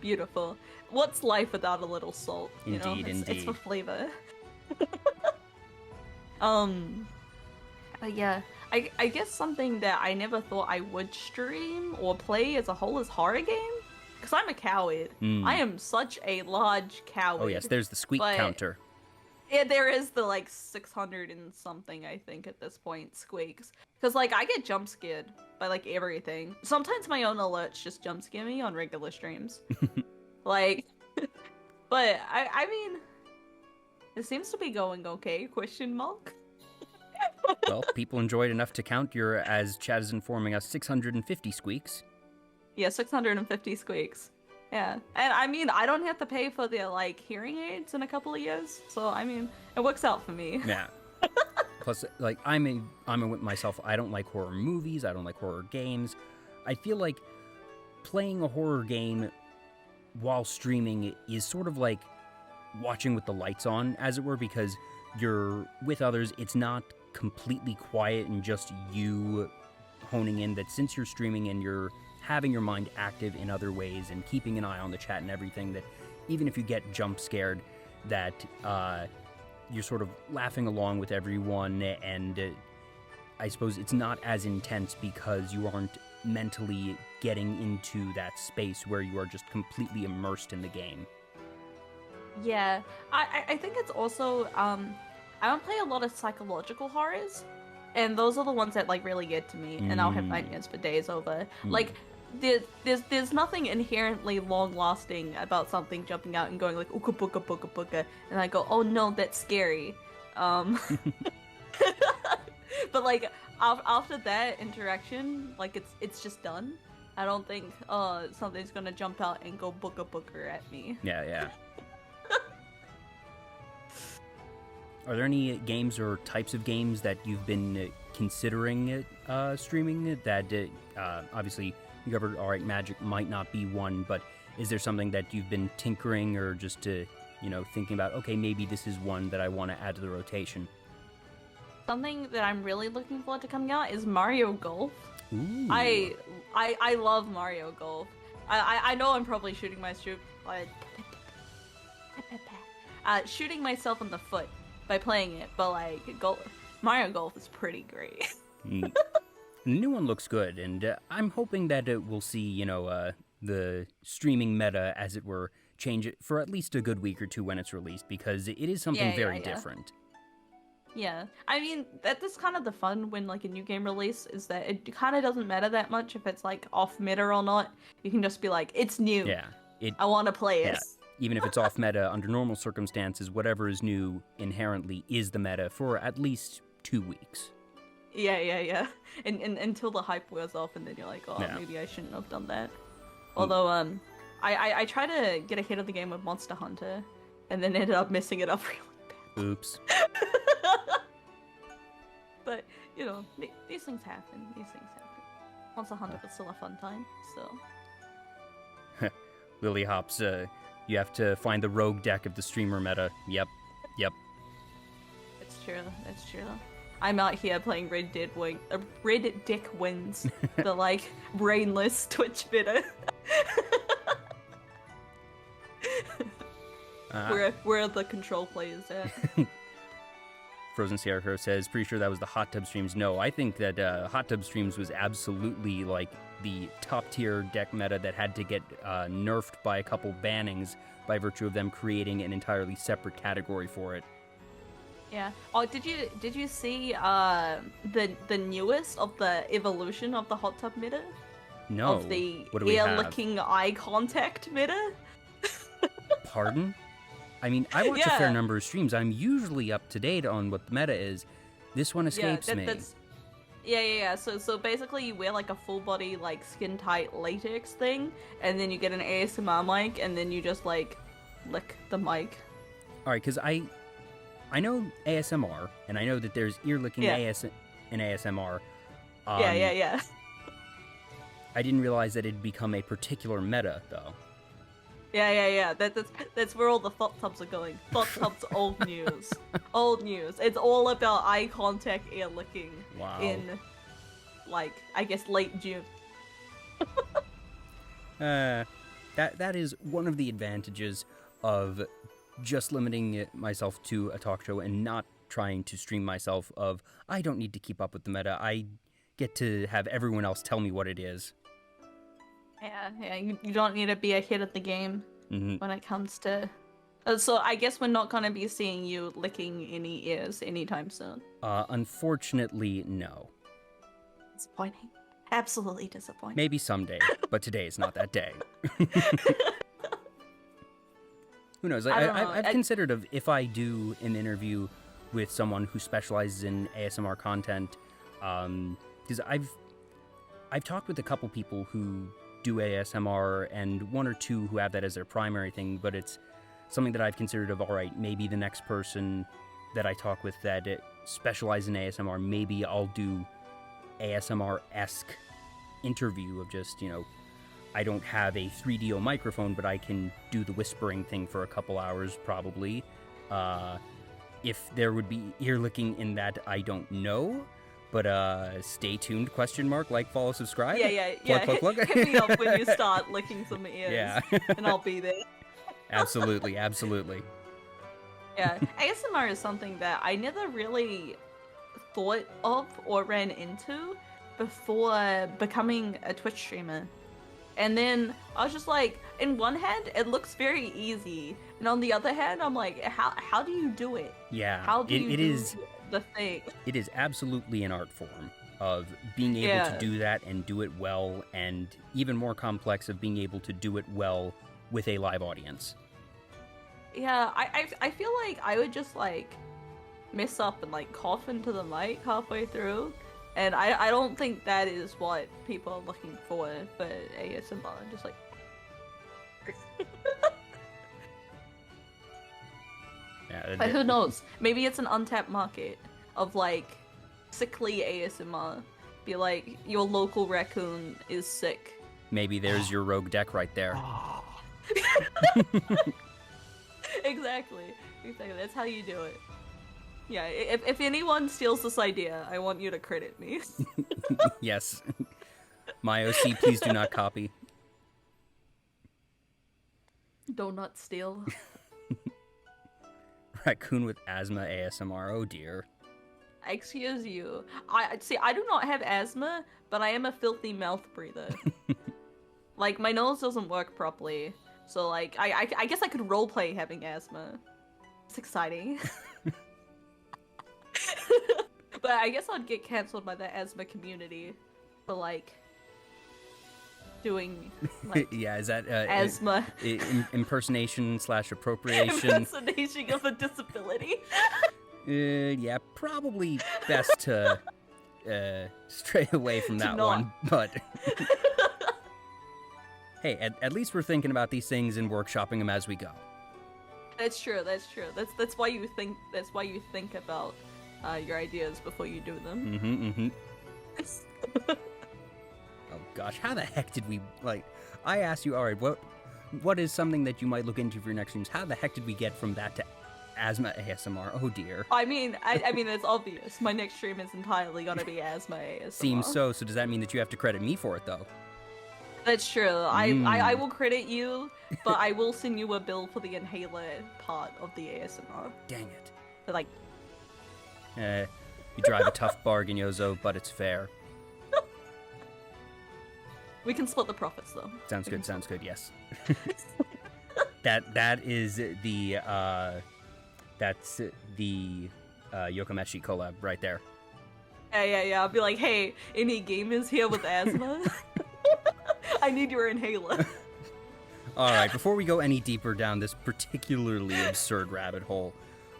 beautiful. What's life without a little salt? You know, Indeed, it's for indeed. flavor. But yeah, I guess something that I never thought I would stream or play as a whole is horror game. Because I'm a coward. I am such a large coward. Oh yes, there's the squeak but- counter. Yeah, there is the like 600 and something, I think, at this point, squeaks. Because like I get jump scared by like everything. Sometimes my own alerts just jump scare me on regular streams. Like, but I mean, it seems to be going okay, question mark. Well, people enjoyed enough to count your, as Chad is informing us, 650 squeaks. Yeah, 650 squeaks. Yeah, and I mean, I don't have to pay for the like hearing aids in a couple of years, so I mean, it works out for me. Yeah. Plus, like, I'm a myself. I don't like horror movies. I don't like horror games. I feel like playing a horror game while streaming is sort of like watching with the lights on, as it were, because you're with others. It's not completely quiet and just you honing in. That since you're streaming and you're having your mind active in other ways and keeping an eye on the chat and everything, that even if you get jump scared, that you're sort of laughing along with everyone, and I suppose it's not as intense because you aren't mentally getting into that space where you are just completely immersed in the game. Yeah, I think it's also I don't play a lot of psychological horrors, and those are the ones that like really get to me, and I'll have nightmares for days over. Like there's nothing inherently long lasting about something jumping out and going like ooka booka booka booka, and I go, oh no, that's scary. But like after that interaction, like it's just done. I don't think something's gonna jump out and go booka booker at me. Yeah. Are there any games or types of games that you've been considering streaming that obviously you covered Alright Magic might not be one, but is there something that you've been tinkering or just thinking about, okay, maybe this is one that I want to add to the rotation? Something that I'm really looking forward to coming out is Mario Golf. Ooh. I love Mario Golf. I know I'm probably shooting shooting myself in the foot by playing it, but like Mario Golf is pretty great. The new one looks good, and I'm hoping that we'll see, the streaming meta, as it were, change it for at least a good week or two when it's released, because it is something very different. Yeah, I mean, that's kind of the fun when like a new game release is that it kind of doesn't matter that much if it's like off meta or not. You can just be like, it's new. Yeah. I want to play it. Yeah. Even if it's off meta, under normal circumstances, whatever is new inherently is the meta for at least 2 weeks. Yeah. And until the hype wears off, and then you're like, oh, Yeah. maybe I shouldn't have done that. Although, I tried to get ahead of the game with Monster Hunter, and then ended up messing it up really bad. Oops. But, these things happen. Monster Hunter was still a fun time, so. Lily Hops, you have to find the rogue deck of the streamer meta. Yep. It's true. I'm out here playing Red Dick Wins, the like brainless Twitch meta. Where are the control players at? Frozen Scarecrow says, pretty sure that was the hot tub streams. No, I think that hot tub streams was absolutely like the top tier deck meta that had to get nerfed by a couple bannings by virtue of them creating an entirely separate category for it. Yeah. Oh, did you see the newest of the evolution of the hot tub meta? No. Of the What do we have? ear-licking eye contact meta? Pardon? I mean, I watch a Yeah. fair number of streams. I'm usually up to date on what the meta is. This one escapes me. Yeah. So basically, you wear like a full body like skin tight latex thing, and then you get an ASMR mic, and then you just like lick the mic. All right, because I know ASMR, and I know that there's ear licking in ASMR. Yeah. I didn't realize that it'd become a particular meta, though. Yeah. That's where all the thought tubs are going. Thought tubs, old news. Old news. It's all about eye contact, ear licking. Wow. In, like, I guess late June. That is one of the advantages of just limiting myself to a talk show and not trying to stream myself. Of I don't need to keep up with the meta. I get to have everyone else tell me what it is. Yeah. You don't need to be ahead of the game when it comes to. So I guess we're not gonna be seeing you licking any ears anytime soon. Unfortunately, no. Disappointing. Absolutely disappointing. Maybe someday, but today is not that day. Who knows? I've considered if I do an interview with someone who specializes in ASMR content, because I've talked with a couple people who do ASMR and one or two who have that as their primary thing, but it's something that I've considered of, all right, maybe the next person that I talk with that specializes in ASMR, maybe I'll do ASMR-esque interview of just, I don't have a 3DO microphone, but I can do the whispering thing for a couple hours, probably. If there would be ear licking in that, I don't know. But stay tuned, ? Like, follow, subscribe. Yeah. Plug. Hit me up when you start licking some ears. Yeah. And I'll be there. Absolutely. Yeah, ASMR is something that I never really thought of or ran into before becoming a Twitch streamer. And then I was just like, in one hand, it looks very easy. And on the other hand, I'm like, how do you do it? Yeah. How do you do the thing? It is absolutely an art form of being able to do that and do it well, and even more complex of being able to do it well with a live audience. Yeah, I feel like I would just like mess up and like cough into the mic halfway through. And I don't think that is what people are looking for ASMR. Just like... But who knows? Maybe it's an untapped market of like sickly ASMR. Be like, your local raccoon is sick. Maybe there's your rogue deck right there. Exactly. That's how you do it. Yeah, if anyone steals this idea, I want you to credit me. Yes. My OC, please do not copy. Do not steal. Raccoon with asthma ASMR, oh dear. Excuse you. I do not have asthma, but I am a filthy mouth breather. Like, my nose doesn't work properly, so like, I guess I could roleplay having asthma. It's exciting. But I guess I'd get cancelled by the asthma community for like doing like yeah, is that asthma impersonation / appropriation? Impersonation of a disability. Yeah, probably best to stray away from that one. But hey, at least we're thinking about these things and workshopping them as we go. That's true. That's why you think. That's why you think about your ideas before you do them. Oh gosh, how the heck did we like? I asked you, all right, what is something that you might look into for your next streams? How the heck did we get from that to asthma ASMR? Oh dear. I mean, it's obvious. My next stream is entirely gonna be asthma ASMR. Seems so. So does that mean that you have to credit me for it though? That's true. I will credit you, but I will send you a bill for the inhaler part of the ASMR. Dang it. But like, You drive a tough bargain, Yozo, but it's fair. We can split the profits, though. Sounds good, yes. That is the Yokomeshi collab right there. Yeah. I'll be like, hey, any gamers here with asthma? I need your inhaler. All right, before we go any deeper down this particularly absurd rabbit hole,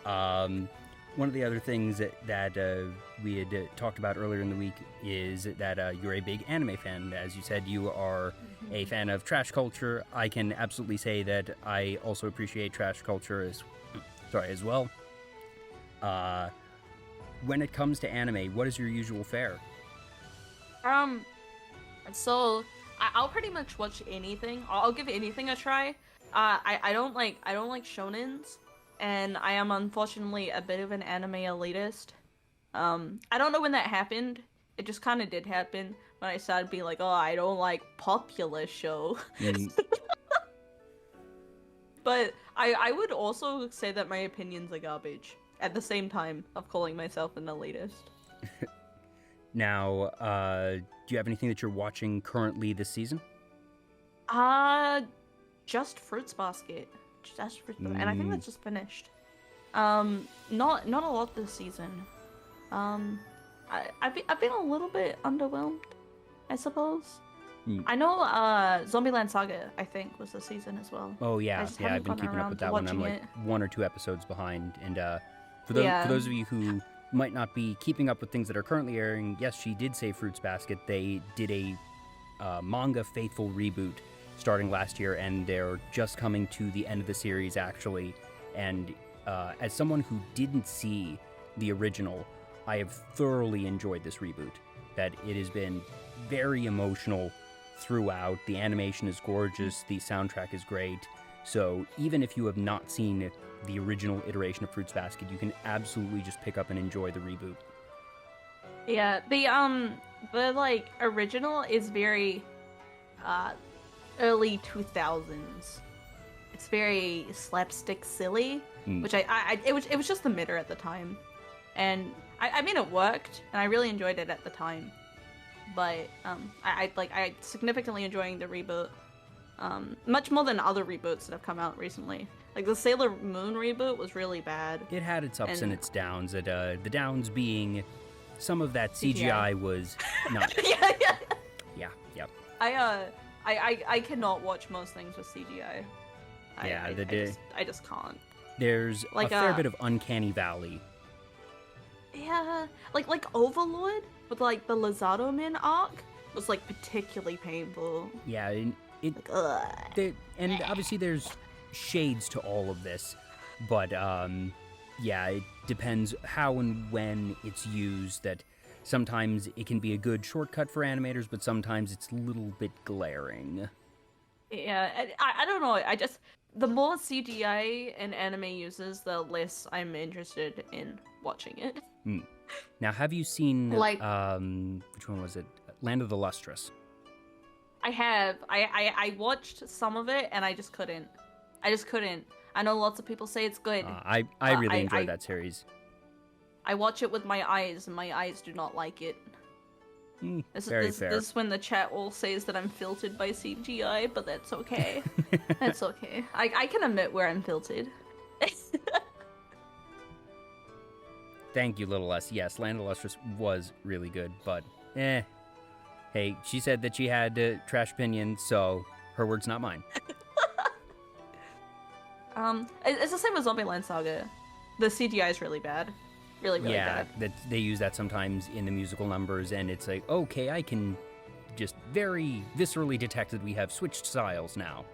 one of the other things that we had talked about earlier in the week is that you're a big anime fan. As you said, you are a fan of trash culture. I can absolutely say that I also appreciate trash culture as well. When it comes to anime, what is your usual fare? So I'll pretty much watch anything. I'll give anything a try. I don't like shonens, and I am unfortunately a bit of an anime elitist. I don't know when that happened. It just kind of did happen when I started being like, oh, I don't like popular show. But I would also say that my opinions are garbage at the same time of calling myself an elitist. Now, do you have anything that you're watching currently this season? Just Fruits Basket. And I think that's just finished. Not a lot this season. I've been a little bit underwhelmed, I suppose. I know Zombieland Saga, I think, was the season as well. Oh yeah, I've been keeping up with that one. I'm like 1 or 2 episodes behind, and for those of you who might not be keeping up with things that are currently airing, yes, she did say Fruits Basket. They did a manga faithful reboot starting last year, and they're just coming to the end of the series, actually. And as someone who didn't see the original, I have thoroughly enjoyed this reboot. That it has been very emotional throughout. The animation is gorgeous. The soundtrack is great. So even if you have not seen the original iteration of Fruits Basket, you can absolutely just pick up and enjoy the reboot. Yeah, the like original is very early 2000s. It's very slapstick silly, which it was just the mitter at the time, and I mean it worked, and I really enjoyed it at the time. But I significantly enjoying the reboot, much more than other reboots that have come out recently. Like the Sailor Moon reboot was really bad. It had its ups and its downs. The downs being some of that CGI was not. Yeah. I cannot watch most things with CGI. I just can't. There's like a fair bit of uncanny valley. Yeah, like Overlord with like the Lizardo Man arc was like particularly painful. Yeah, and obviously there's shades to all of this, but yeah, it depends how and when it's used. That sometimes it can be a good shortcut for animators, but sometimes it's a little bit glaring. Yeah, I don't know. The more CGI an anime uses, the less I'm interested in watching it. Now, have you seen which one was it? Land of the Lustrous. I have. I watched some of it and I just couldn't. I know lots of people say it's good. I really enjoyed that series. I watch it with my eyes, and my eyes do not like it. This fair. is when the chat all says that I'm filtered by CGI, but that's okay. That's okay. I can admit where I'm filtered. Thank you, Little S. Yes, Land of the Lustrous was really good, but hey, she said that she had trash opinions, so her words, not mine. It's the same with Zombieland Saga. The CGI is really bad. Really bad. Yeah, they use that sometimes in the musical numbers, and it's like, okay, I can just very viscerally detect that we have switched styles now.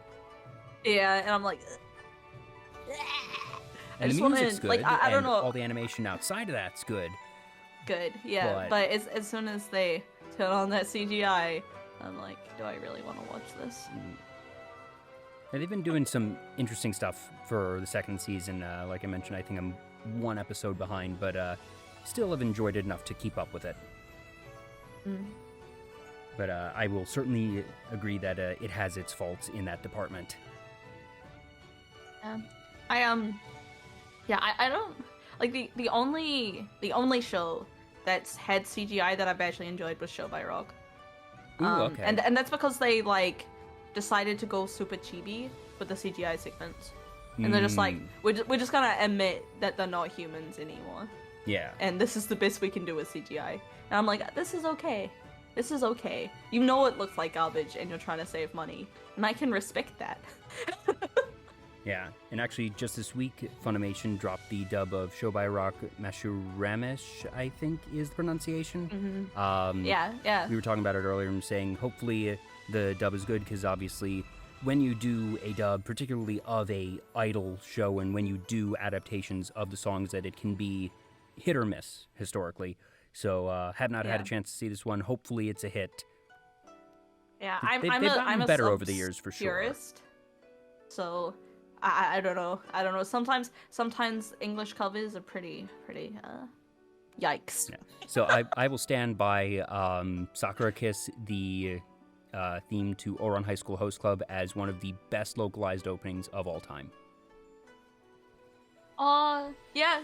Yeah, and I'm like... And the music's good, I don't know. All the animation outside of that's good. Good, yeah, but as soon as they turn on that CGI, I'm like, do I really want to watch this? Now, they've been doing some interesting stuff for the second season. Like I mentioned, I think I'm 1 episode behind, but still have enjoyed it enough to keep up with it. But I will certainly agree that it has its faults in that department. I Like the only show that's had CGI that I've actually enjoyed was Show by Rock. Ooh, okay. And that's because they like decided to go super chibi with the CGI segments, and they're just like, we're just gonna admit that they're not humans anymore. Yeah. And this is the best we can do with CGI. And I'm like, this is okay. This is okay. You know it looks like garbage, and you're trying to save money, and I can respect that. Yeah, and actually, just this week, Funimation dropped the dub of Show by Rock Mashuramesh, I think is the pronunciation. Yeah. We were talking about it earlier and saying hopefully the dub is good, because obviously when you do a dub, particularly of a idol show, and when you do adaptations of the songs, that it can be hit or miss historically. So have not had a chance to see this one. Hopefully it's a hit. Yeah, They've gotten better over the years for sure. Purist, so I don't know. Sometimes English covers are pretty yikes. Yeah. So I will stand by Sakura Kiss, the theme to Ouran High School Host Club, as one of the best localized openings of all time. Yeah.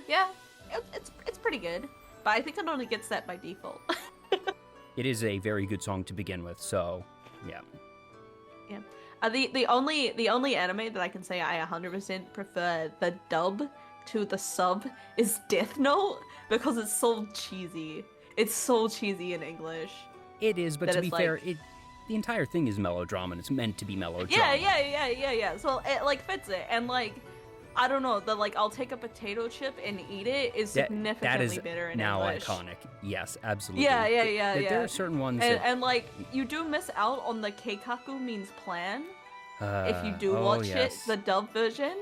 It's pretty good, but I think it only gets that by default. It is a very good song to begin with, so yeah. Yeah. The only anime that I can say I 100% prefer the dub to the sub is Death Note, because it's so cheesy. It's so cheesy in English. It is, but to be fair, the entire thing is melodrama, and it's meant to be melodrama. Yeah. So it like fits it, and like I don't know, the like I'll take a potato chip and eat it is significantly better in now English. Iconic. Yes, absolutely. Yeah. There are certain ones and like you do miss out on the keikaku means plan if you do watch it, the dub version.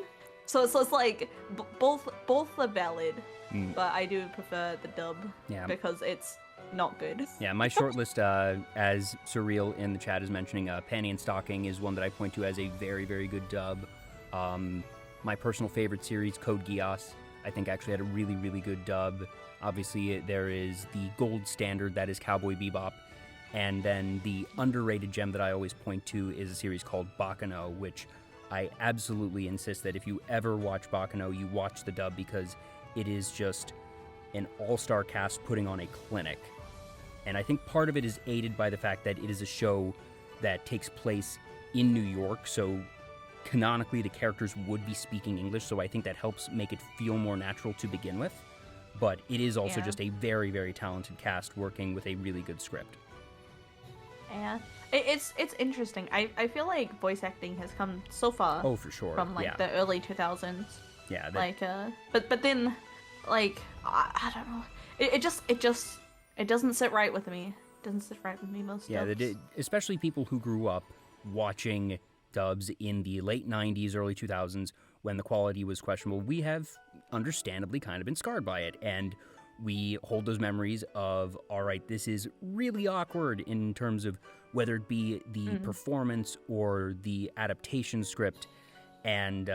So it's like both are valid, but I do prefer the dub because it's not good. Yeah, my short list, as Surreal in the chat is mentioning, Panty and Stocking is one that I point to as a very, very good dub. My personal favorite series, Code Geass, I think actually had a really, really good dub. Obviously, there is the gold standard that is Cowboy Bebop. And then the underrated gem that I always point to is a series called Bakano, which I absolutely insist that if you ever watch Bakano, you watch the dub, because it is just an all-star cast putting on a clinic. And I think part of it is aided by the fact that it is a show that takes place in New York, so canonically the characters would be speaking English, so I think that helps make it feel more natural to begin with. But it is also just a very, very talented cast working with a really good script. Yeah, it's interesting. I feel like voice acting has come so far. Oh, for sure. From like the early 2000s. Yeah. But then, like I don't know. It doesn't sit right with me. It doesn't sit right with me most. Yeah, especially people who grew up watching dubs in the late 90s, early 2000s, when the quality was questionable. We have understandably kind of been scarred by it, and we hold those memories of, all right, this is really awkward in terms of whether it be the performance or the adaptation script, and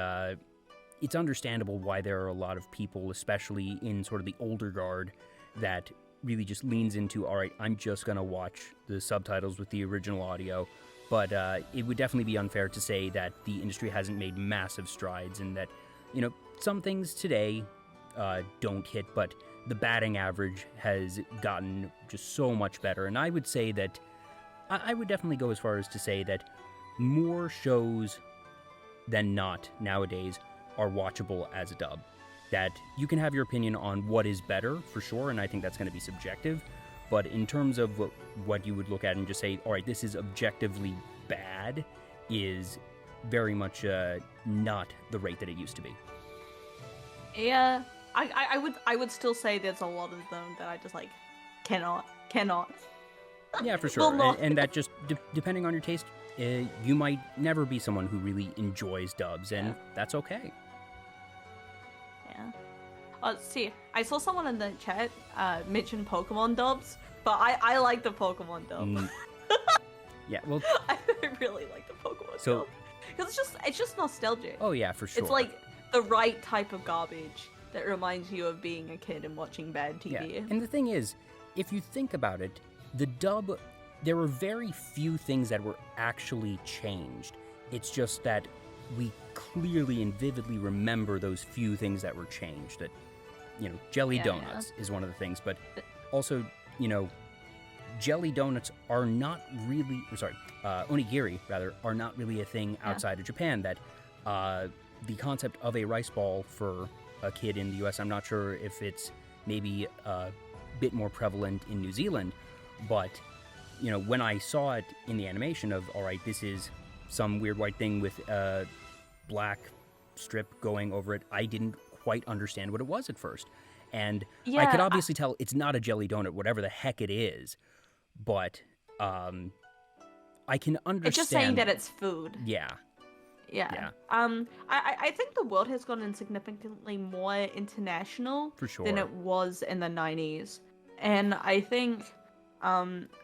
it's understandable why there are a lot of people, especially in sort of the older guard, that really just leans into, all right, I'm just going to watch the subtitles with the original audio. But it would definitely be unfair to say that the industry hasn't made massive strides, and that, some things today don't hit, but the batting average has gotten just so much better. And I would say that, I would definitely go as far as to say that more shows than not nowadays are watchable as a dub. That you can have your opinion on what is better, for sure, and I think that's going to be subjective. But in terms of what you would look at and just say, all right, this is objectively bad, is very much not the rate that it used to be. Yeah, I would still say there's a lot of them that I just like cannot. Yeah, for sure. And that just depending on your taste, you might never be someone who really enjoys dubs, and that's okay. Yeah. See, I saw someone in the chat mention Pokemon dubs, but I like the Pokemon dub. Yeah, well, I really like the Pokemon dub because it's just nostalgic. Oh yeah, for sure. It's like the right type of garbage that reminds you of being a kid and watching bad TV. Yeah. And the thing is, if you think about it, the dub, there were very few things that were actually changed. It's just that we clearly and vividly remember those few things that were changed. That jelly Yeah, donuts is one of the things, but also, jelly donuts are not really, onigiri, rather, are not really a thing outside of Japan. That the concept of a rice ball for a kid in the US, I'm not sure if it's maybe a bit more prevalent in New Zealand, but, when I saw it in the animation of, all right, this is some weird white thing with a black strip going over it, I didn't quite understand what it was at first. And I could obviously tell it's not a jelly donut, whatever the heck it is, but I can understand. It's just saying that it's food. Yeah. Yeah. I think the world has gotten significantly more international For sure. than it was in the 90s. And I think,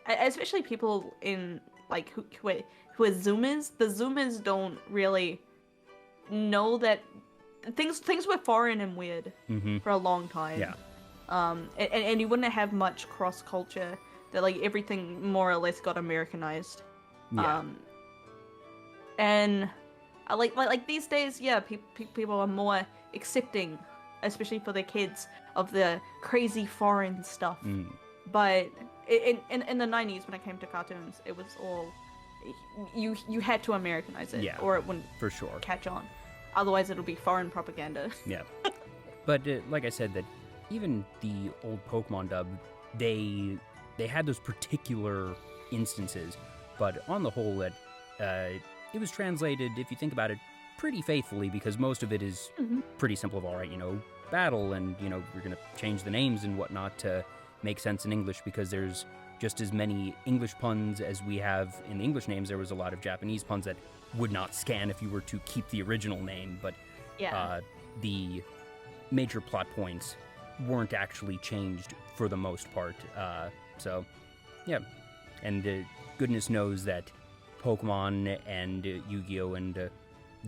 especially people in, like, who are Zoomers, the Zoomers don't really know that things were foreign and weird for a long time. Yeah. And you wouldn't have much cross-culture, that, like, everything more or less got Americanized. Yeah. And like these days, people are more accepting, especially for their kids, of the crazy foreign stuff. But in the 90s, when it came to cartoons, it was all you had to Americanize it, or it wouldn't for sure catch on. Otherwise, it'll be foreign propaganda. Yeah. But like I said, that even the old Pokemon dub, they had those particular instances, but on the whole, that it was translated, if you think about it, pretty faithfully, because most of it is pretty simple of, all right, battle, and, we're going to change the names and whatnot to make sense in English, because there's just as many English puns as we have in the English names. There was a lot of Japanese puns that would not scan if you were to keep the original name, but the major plot points weren't actually changed for the most part. So, yeah. And goodness knows that Pokemon and Yu-Gi-Oh! And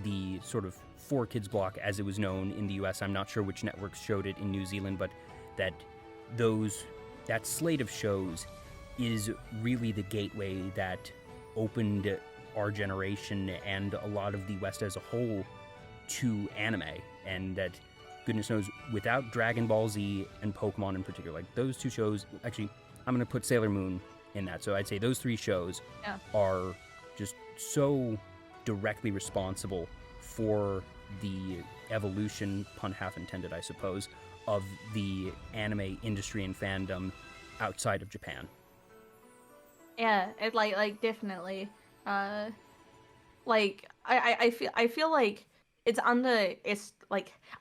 the sort of 4Kids block, as it was known in the US, I'm not sure which networks showed it in New Zealand, but that slate of shows is really the gateway that opened our generation and a lot of the West as a whole to anime. And that, goodness knows, without Dragon Ball Z and Pokemon in particular, like those two shows, actually, I'm going to put Sailor Moon in that. So I'd say those three shows are just so directly responsible for the evolution, pun half intended, I suppose, of the anime industry and fandom outside of Japan. Yeah, it like definitely. I feel like it's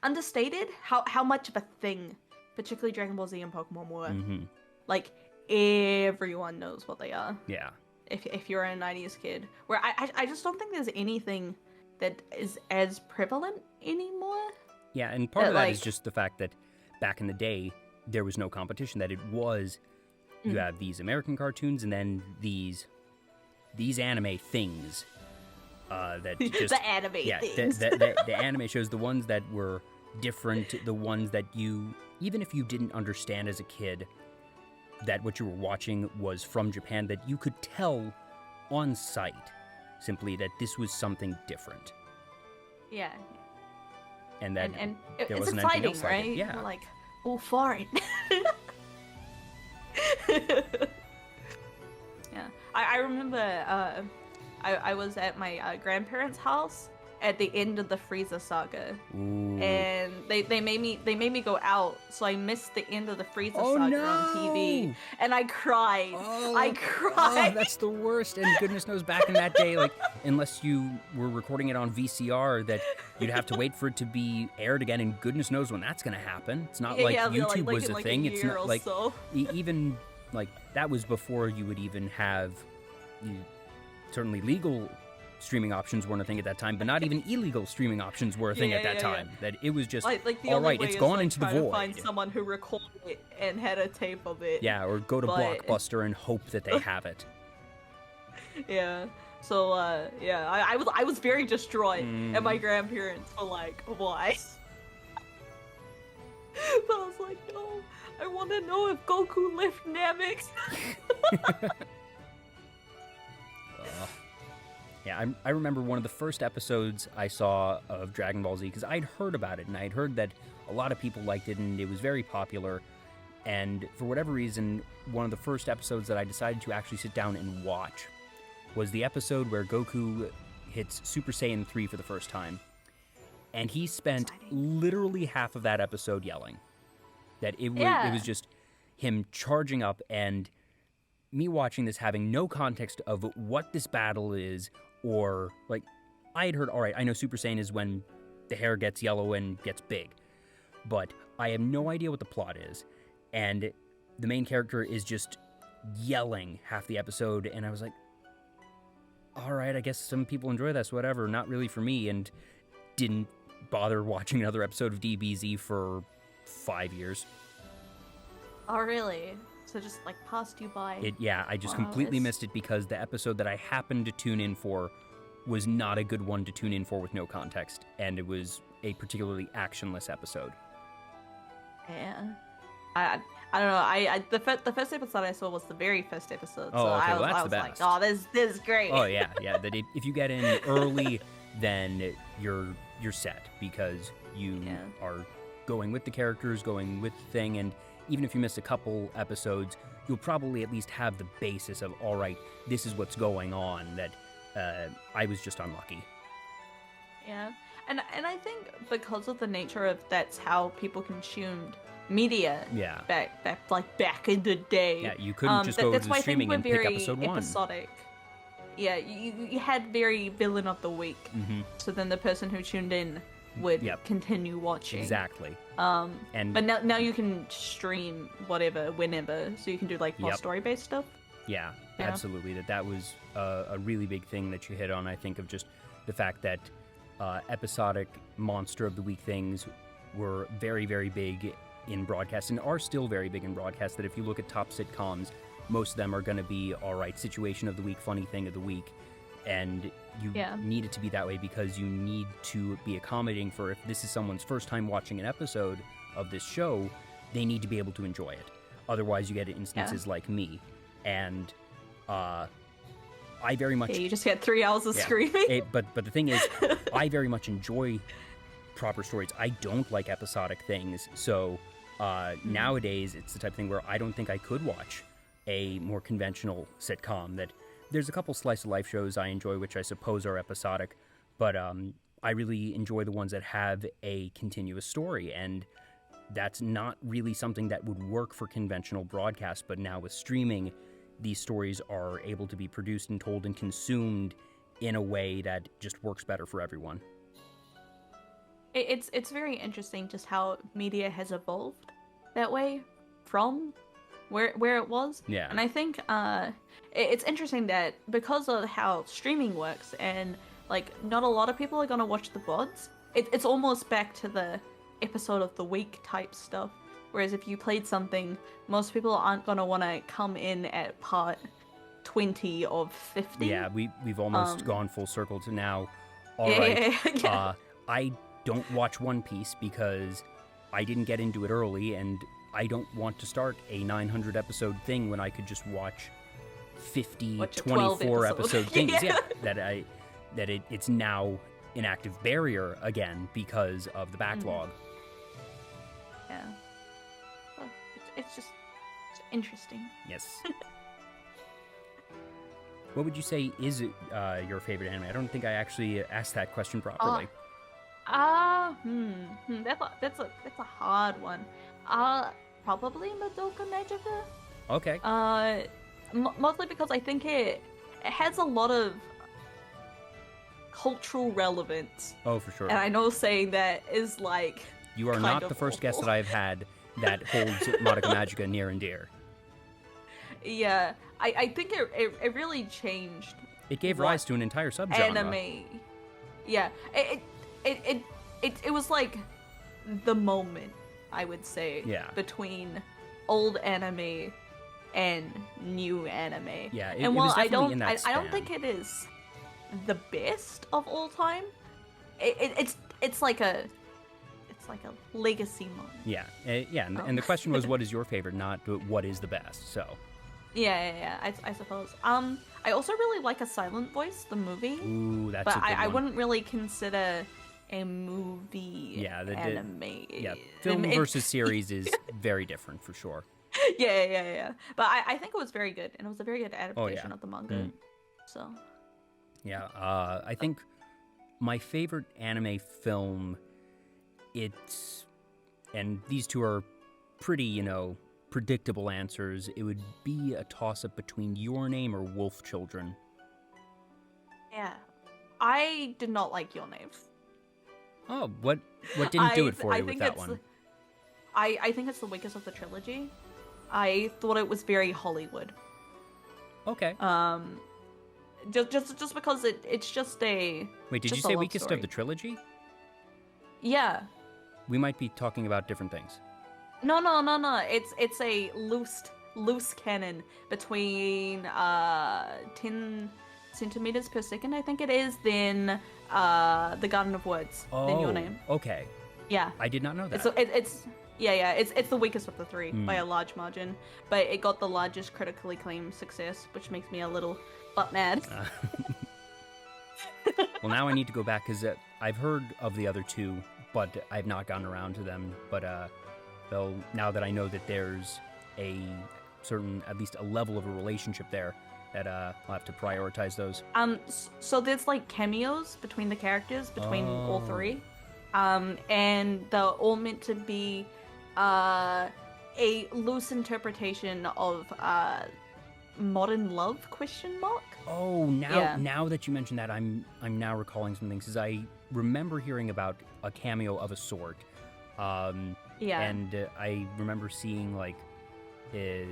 understated how much of a thing, particularly Dragon Ball Z and Pokemon were. Like, everyone knows what they are. Yeah. If you're a 90s kid, where I just don't think there's anything that is as prevalent anymore. Yeah, and part of that is just the fact that back in the day there was no competition. That it was, you have these American cartoons and then these anime things that just the anime things. the anime shows, the ones that were different, the ones that you, even if you didn't understand as a kid that what you were watching was from Japan, that you could tell on sight simply that this was something different. Yeah. And that and there it's wasn't exciting, anything else right? like it. Yeah. Like, oh, foreign. Yeah. I remember I was at my grandparents' house at the end of the Frieza saga. Ooh. And they made me go out, so I missed the end of the Frieza saga on TV, and I cried. I cried. Oh, that's the worst. And goodness knows, back in that day, like, unless you were recording it on VCR, that you'd have to wait for it to be aired again, and goodness knows when that's gonna happen. It's not like YouTube was a thing. It's not like even like that was before you would even have certainly legal streaming options weren't a thing at that time, but not even illegal streaming options were a thing at that time. That it was just, all right, it's gone into the void. To find someone who recorded it and had a tape of it. Yeah, or go to Blockbuster and hope that they have it. Yeah. So I was very distraught, and my grandparents were like, "Why?" But I was like, "No, I want to know if Goku left Namek." Yeah, I remember one of the first episodes I saw of Dragon Ball Z, because I'd heard about it, and I'd heard that a lot of people liked it, and it was very popular. And for whatever reason, one of the first episodes that I decided to actually sit down and watch was the episode where Goku hits Super Saiyan 3 for the first time. And he spent literally half of that episode yelling. That it was just him charging up, and me watching this having no context of what this battle is, or, like, I had heard, all right, I know Super Saiyan is when the hair gets yellow and gets big, but I have no idea what the plot is, and the main character is just yelling half the episode, and I was like, all right, I guess some people enjoy this, whatever, not really for me, and didn't bother watching another episode of DBZ for 5 years. Oh, really? So just, like, passed you by? I just completely missed it because the episode that I happened to tune in for was not a good one to tune in for with no context, and it was a particularly actionless episode. Yeah. I don't know. The first episode I saw was the very first episode, so okay, I was the like, best. oh, this is great. Oh yeah. That if you get in early, then you're set because you are going with the characters, going with the thing, and even if you miss a couple episodes, you'll probably at least have the basis of, all right, this is what's going on, that I was just unlucky. Yeah. And I think because of the nature of that's how people consumed media back in the day. Yeah, you couldn't just go to the streaming and pick episode 1. Episodic. Yeah, you had very villain of the week. Mm-hmm. So then the person who tuned in would continue watching. Exactly. But now you can stream whatever, whenever, so you can do like more story-based stuff. Yeah, absolutely. That was a really big thing that you hit on, I think, of just the fact that episodic Monster of the Week things were very, very big in broadcast and are still very big in broadcast, that if you look at top sitcoms, most of them are going to be, all right, situation of the week, funny thing of the week. And you need it to be that way because you need to be accommodating for if this is someone's first time watching an episode of this show, they need to be able to enjoy it. Otherwise, you get instances like me. And I very much... you just get 3 hours of screaming. But the thing is, I very much enjoy proper stories. I don't like episodic things. So nowadays, it's the type of thing where I don't think I could watch a more conventional sitcom. That there's a couple slice of life shows I enjoy, which I suppose are episodic, but I really enjoy the ones that have a continuous story, and that's not really something that would work for conventional broadcast, but now with streaming, these stories are able to be produced and told and consumed in a way that just works better for everyone. It's very interesting just how media has evolved that way from where it was. Yeah. And I think it's interesting that because of how streaming works and like not a lot of people are gonna watch the VODs, it's almost back to the episode of the week type stuff. Whereas if you played something, most people aren't gonna want to come in at part 20 of 50. Yeah, we've almost gone full circle to now. All right, I don't watch One Piece because I didn't get into it early, and I don't want to start a 900 episode thing when I could just watch 24 episode things. It's now an active barrier again because of the backlog. Yeah. Well, it's interesting. Yes. What would you say is your favorite anime? I don't think I actually asked that question properly. That's a hard one. Probably Madoka Magica. Okay. Mostly because I think it has a lot of cultural relevance. Oh, for sure. And I know saying that is like you are not the first guest that I've had that holds Madoka Magica near and dear. Yeah, I think it really changed. It gave rise to an entire subgenre. Anime. Yeah, it was like the moment, I would say, between old anime and new anime. Yeah, and while I don't think it is the best of all time, it's like a legacy moment. Yeah, and the question was, what is your favorite, not what is the best. So Yeah. I suppose. I also really like A Silent Voice, the movie, Ooh, that's but a good I one. wouldn't really consider a movie Yeah, anime. yeah, film versus series is very different for sure. Yeah. But I think it was very good, and it was a very good Oh yeah. adaptation of the manga. So. Yeah, I think my favorite anime film, it's, and these two are pretty, predictable answers. It would be a toss-up between Your Name or Wolf Children. Yeah. I did not like Your Name. Oh, what didn't do it for I you with think that it's one? I think it's the weakest of the trilogy. I thought it was very Hollywood. Okay. Just because it's just a Wait, did you just a say love weakest story. of the trilogy? Yeah. We might be talking about different things. No. It's a loose cannon between 10 centimeters per second, I think it is, then the Garden of Words, then Your Name. Okay. Yeah. I did not know that. It's the weakest of the three by a large margin, but it got the largest critically acclaimed success, which makes me a little butt mad. Well, now I need to go back because I've heard of the other two, but I've not gotten around to them. But now that I know that there's a certain, at least a level of a relationship there, that I'll have to prioritize those. So there's like cameos between the characters, between all three. And they're all meant to be a loose interpretation of modern love ? Oh, Yeah. now that you mention that, I'm now recalling some things, because I remember hearing about a cameo of a sort. Yeah. And I remember seeing like it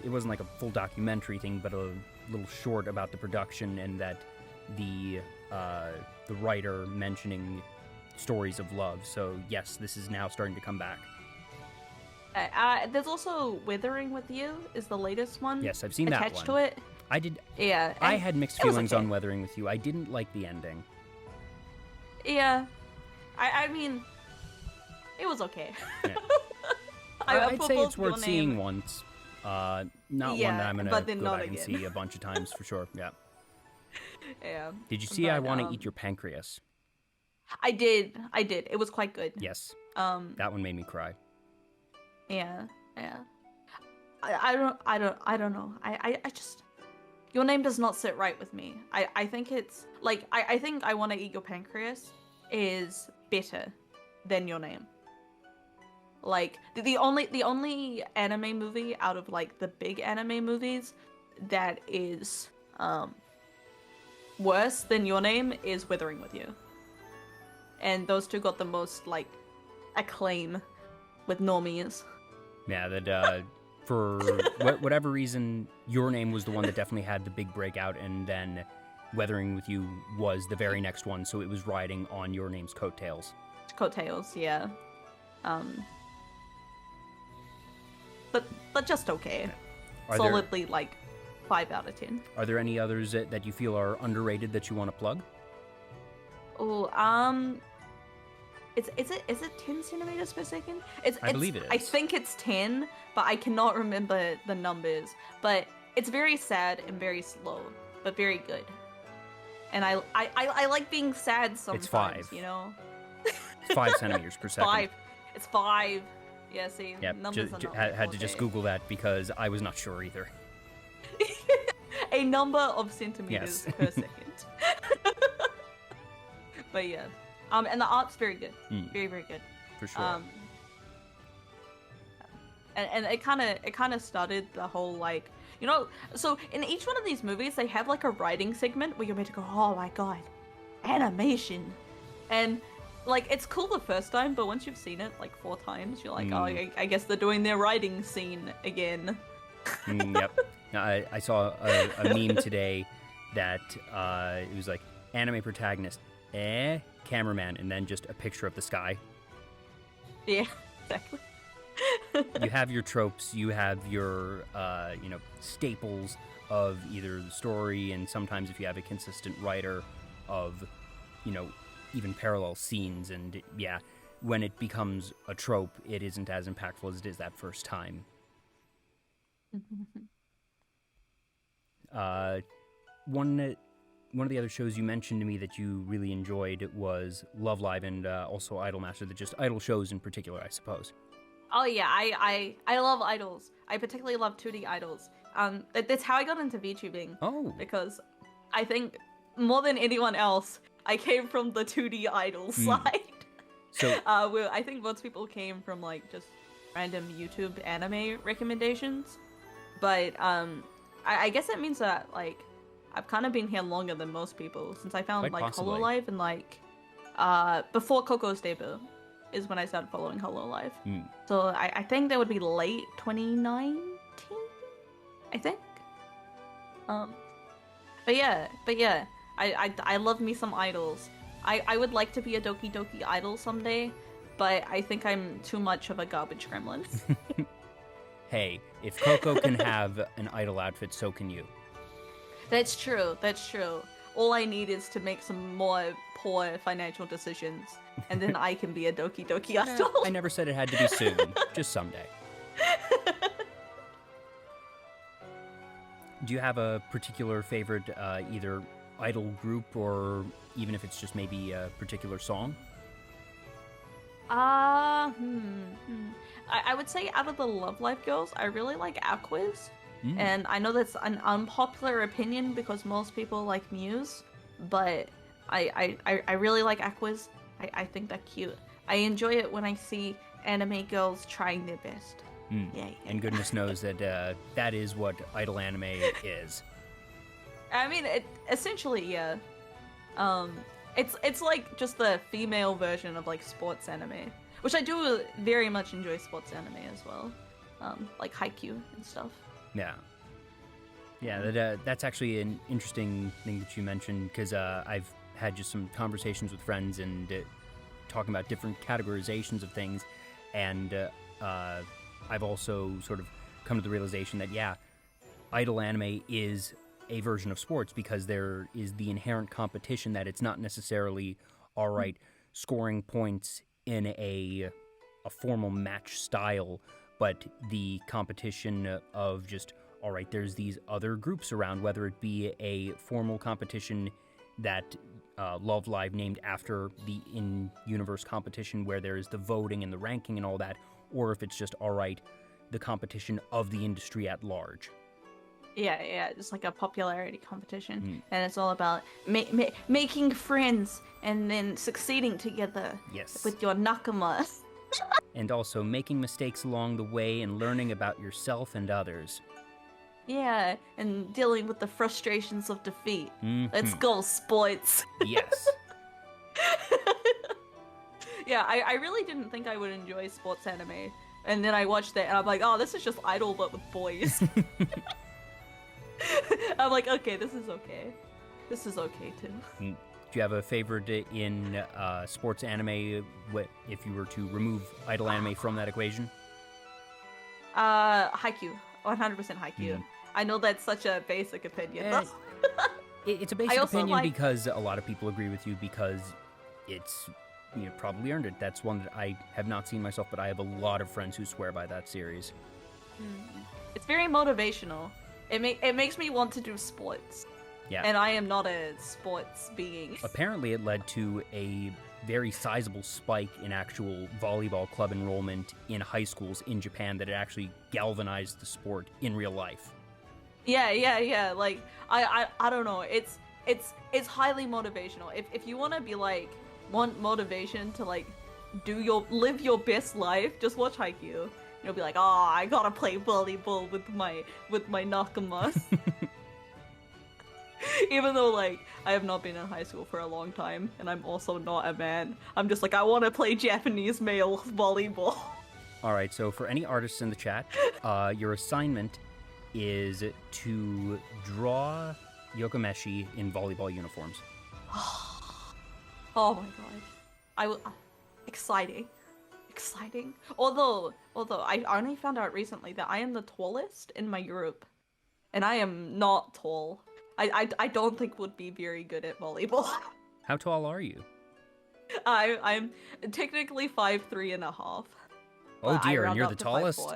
wasn't like a full documentary thing, but a little short about the production, and that the writer mentioning stories of love. So yes, this is now starting to come back. There's also Withering with You is the latest one. Yes, I've seen that one. Attached to it. I did. Yeah. I had mixed feelings okay. on Weathering with You. I didn't like the ending. Yeah. I mean, it was okay. Yeah. I'd put say both it's worth Your seeing Name- once. Not one Yeah, that I'm gonna but then go not back and again. see a bunch of times for sure. Yeah. Yeah. Did you see I But, Want to Eat Your Pancreas? I did. It was quite good. Yes. Um. That one made me cry. Yeah. I don't know. I just Your Name does not sit right with me. I think it's like I think I Want to Eat Your Pancreas is better than Your Name. Like the only anime movie out of like the big anime movies that is worse than Your Name is Withering with You. And those two got the most like acclaim with normies. Yeah, that for whatever reason, Your Name was the one that definitely had the big breakout, and then Weathering with You was the very next one, so it was riding on Your Name's coattails. Yeah. But just okay. Solidly like 5 out of 10. Are there any others that you feel are underrated that you want to plug? Oh, is it 10 centimeters per second? I believe it is. I think it's 10, but I cannot remember the numbers. But it's very sad and very slow, but very good. And I like being sad sometimes. It's 5. You know. It's 5 centimeters per second. 5. It's 5. Yeah. See. Yep. Numbers are not had to just Google that because I was not sure either. A number of centimeters Yes. per second. But yeah. And the art's very good. Very, very good. For sure. And it kind of started the whole like, so in each one of these movies they have like a writing segment where you're meant to go, oh my god, animation, and like it's cool the first time, but once you've seen it like 4 times, you're like, oh, I guess they're doing their writing scene again. Yep. I saw a meme today that it was like anime protagonist, cameraman, and then just a picture of the sky. Yeah, exactly. You have your tropes, you have your staples of either the story, and sometimes if you have a consistent writer of even parallel scenes, and yeah, when it becomes a trope, it isn't as impactful as it is that first time. One of the other shows you mentioned to me that you really enjoyed was Love Live and also Idolmaster, just idol shows in particular, I suppose. Oh yeah, I love idols. I particularly love 2D idols. That's how I got into VTubing. Oh. Because I think more than anyone else, I came from the 2D idol side. So where I think most people came from like just random YouTube anime recommendations. But I guess it means that like I've kind of been here longer than most people since I found quite like possibly. Hololive and like before Coco's debut is when I started following Hololive. So I think that would be late 2019, I think. But yeah, I love me some idols. I would like to be a Doki Doki idol someday, but I think I'm too much of a garbage gremlin. Hey, if Coco can have an idol outfit, so can you. That's true. All I need is to make some more poor financial decisions, and then I can be a Doki Doki idol. I never said it had to be soon, just someday. Do you have a particular favorite, either idol group or even if it's just maybe a particular song? I would say out of the Love Live girls, I really like Aqua's. And I know that's an unpopular opinion because most people like Muse, but I really like Aqua's. I think they're cute. I enjoy it when I see anime girls trying their best. Yeah. And goodness knows that that is what idol anime is. I mean, essentially, yeah. It's like just the female version of like sports anime, which I do very much enjoy sports anime as well, like Haikyuu and stuff. Yeah, that's actually an interesting thing that you mentioned because I've had just some conversations with friends and talking about different categorizations of things, and I've also sort of come to the realization that, yeah, idol anime is a version of sports because there is the inherent competition that it's not necessarily, all right, scoring points in a formal match style, but the competition of just, all right, there's these other groups around, whether it be a formal competition that Love Live named after the in-universe competition where there's the voting and the ranking and all that, or if it's just, all right, the competition of the industry at large. Yeah, just like a popularity competition. And it's all about making friends and then succeeding together with your nakama. And also making mistakes along the way and learning about yourself and others. Yeah, and dealing with the frustrations of defeat. Let's go, sports. Yes. Yeah, I really didn't think I would enjoy sports anime. And then I watched it and I'm like, oh, this is just Idol but with boys. I'm like, okay, this is okay. This is okay too. Do you have a favorite in sports anime if you were to remove idol anime from that equation? Haikyuu. 100% Haikyuu. I know that's such a basic opinion. It's a basic opinion because a lot of people agree with you because it's, probably earned it. That's one that I have not seen myself, but I have a lot of friends who swear by that series. It's very motivational. It makes me want to do sports. Yeah. And I am not a sports being. Apparently it led to a very sizable spike in actual volleyball club enrollment in high schools in Japan that it actually galvanized the sport in real life. Yeah. Like, I don't know. It's highly motivational. If you want to be like, want motivation to like live your best life, just watch Haikyuu. You'll be like, oh, I gotta play volleyball with my nakamas. Even though, like, I have not been in high school for a long time, and I'm also not a man. I'm just like, I want to play Japanese male volleyball. Alright, so for any artists in the chat, your assignment is to draw Yokomeshi in volleyball uniforms. Oh my god. I will... Exciting. Although I only found out recently that I am the tallest in my group. And I am not tall. I don't think would be very good at volleyball. How tall are you? I'm technically 5'3.5". Oh dear, and you're the tallest?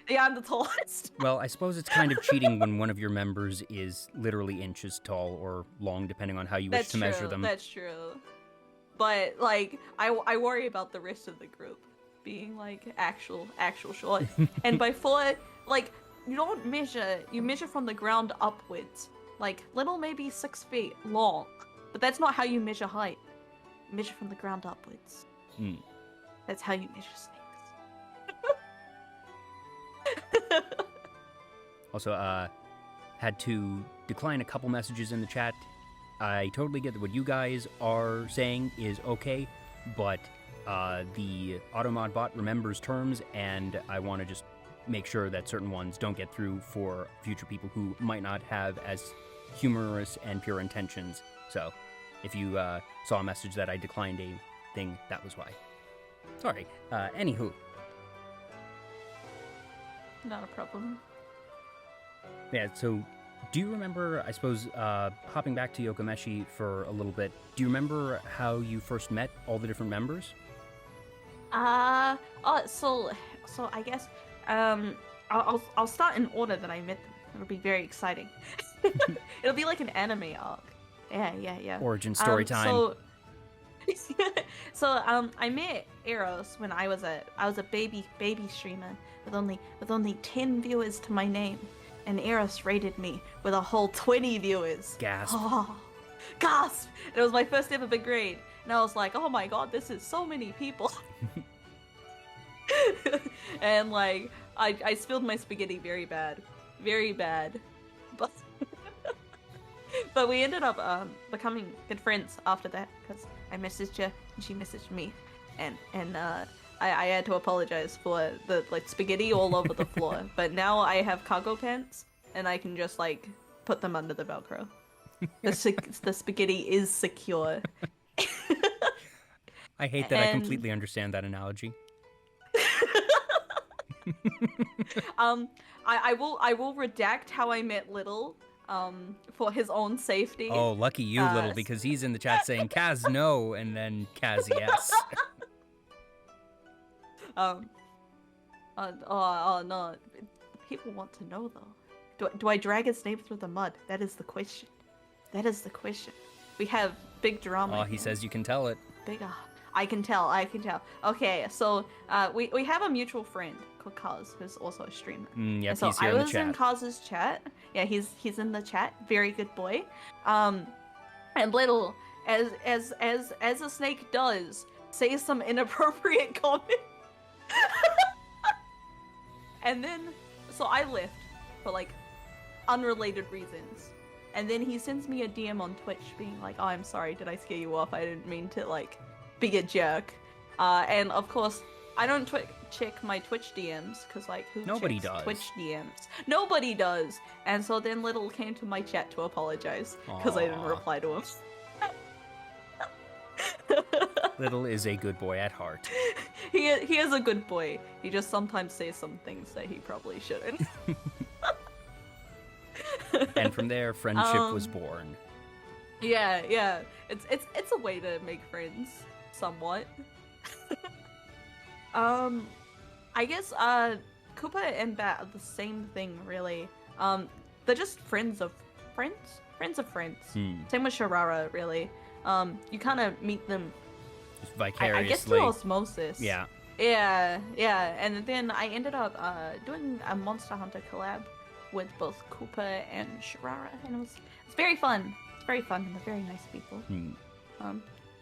Yeah, I'm the tallest. Well, I suppose it's kind of cheating when one of your members is literally inches tall or long, depending on how you wish to measure them. That's true. But like, I worry about the rest of the group being like actual short. And by foot, like you don't measure. You measure from the ground upwards. Like little maybe 6 feet long, but that's not how you measure height. You measure from the ground upwards. That's how you measure snakes. Also, had to decline a couple messages in the chat. I totally get that what you guys are saying is okay, but the Automod bot remembers terms, and I want to just make sure that certain ones don't get through for future people who might not have as humorous and pure intentions. So, if you saw a message that I declined a thing, that was why. Sorry. Anywho. Not a problem. Yeah, so do you remember, I suppose, hopping back to Yokomeshi for a little bit, do you remember how you first met all the different members? So I guess, I'll start in order that I met them. It'll be very exciting. It'll be like an anime arc. Yeah. Origin story time. So I met Eros when I was a baby streamer with only 10 viewers to my name, and Eros rated me with a whole 20 viewers. Gasp. Oh, gasp! And it was my first ever big raid, and I was like, oh my god, this is so many people. And like I spilled my spaghetti very bad, but but we ended up becoming good friends after that, because I messaged her and she messaged me, and I had to apologize for the like spaghetti all over the floor. But now I have cargo pants and I can just like put them under the Velcro. The spaghetti is secure. I hate that I completely understand that analogy. I will redact how I met Little, for his own safety. Oh, lucky you, Little, because he's in the chat saying Kaz no, and then Kaz yes. Oh no, people want to know though. Do I drag his name through the mud? That is the question. We have big drama. Oh, he says you can tell it. Big. I can tell. Okay, so we have a mutual friend called Kaz, who's also a streamer. Yep, so he's here I in the was chat. in Kaz's chat. Yeah, he's in the chat. Very good boy. And Little, as a snake does, say some inappropriate comment. And then, so I left for like unrelated reasons. And then he sends me a DM on Twitch being like, oh, I'm sorry, did I scare you off? I didn't mean to like be a jerk. And of course, I don't check my Twitch DMs, because like Nobody checks does. Twitch DMs? Nobody does. And so then Little came to my chat to apologize because I didn't Aw. reply to him. Little is a good boy at heart. He is a good boy. He just sometimes says some things that he probably shouldn't. And from there, friendship was born. Yeah. It's a way to make friends, somewhat. I guess Koopa and Bat are the same thing, really. They're just friends of friends. Same with Sharara, really. You kind of meet them Just vicariously. I guess through osmosis. Yeah. Yeah. And then I ended up doing a Monster Hunter collab with both Koopa and Sharara, and it's very fun. It's very fun, and they're very nice people.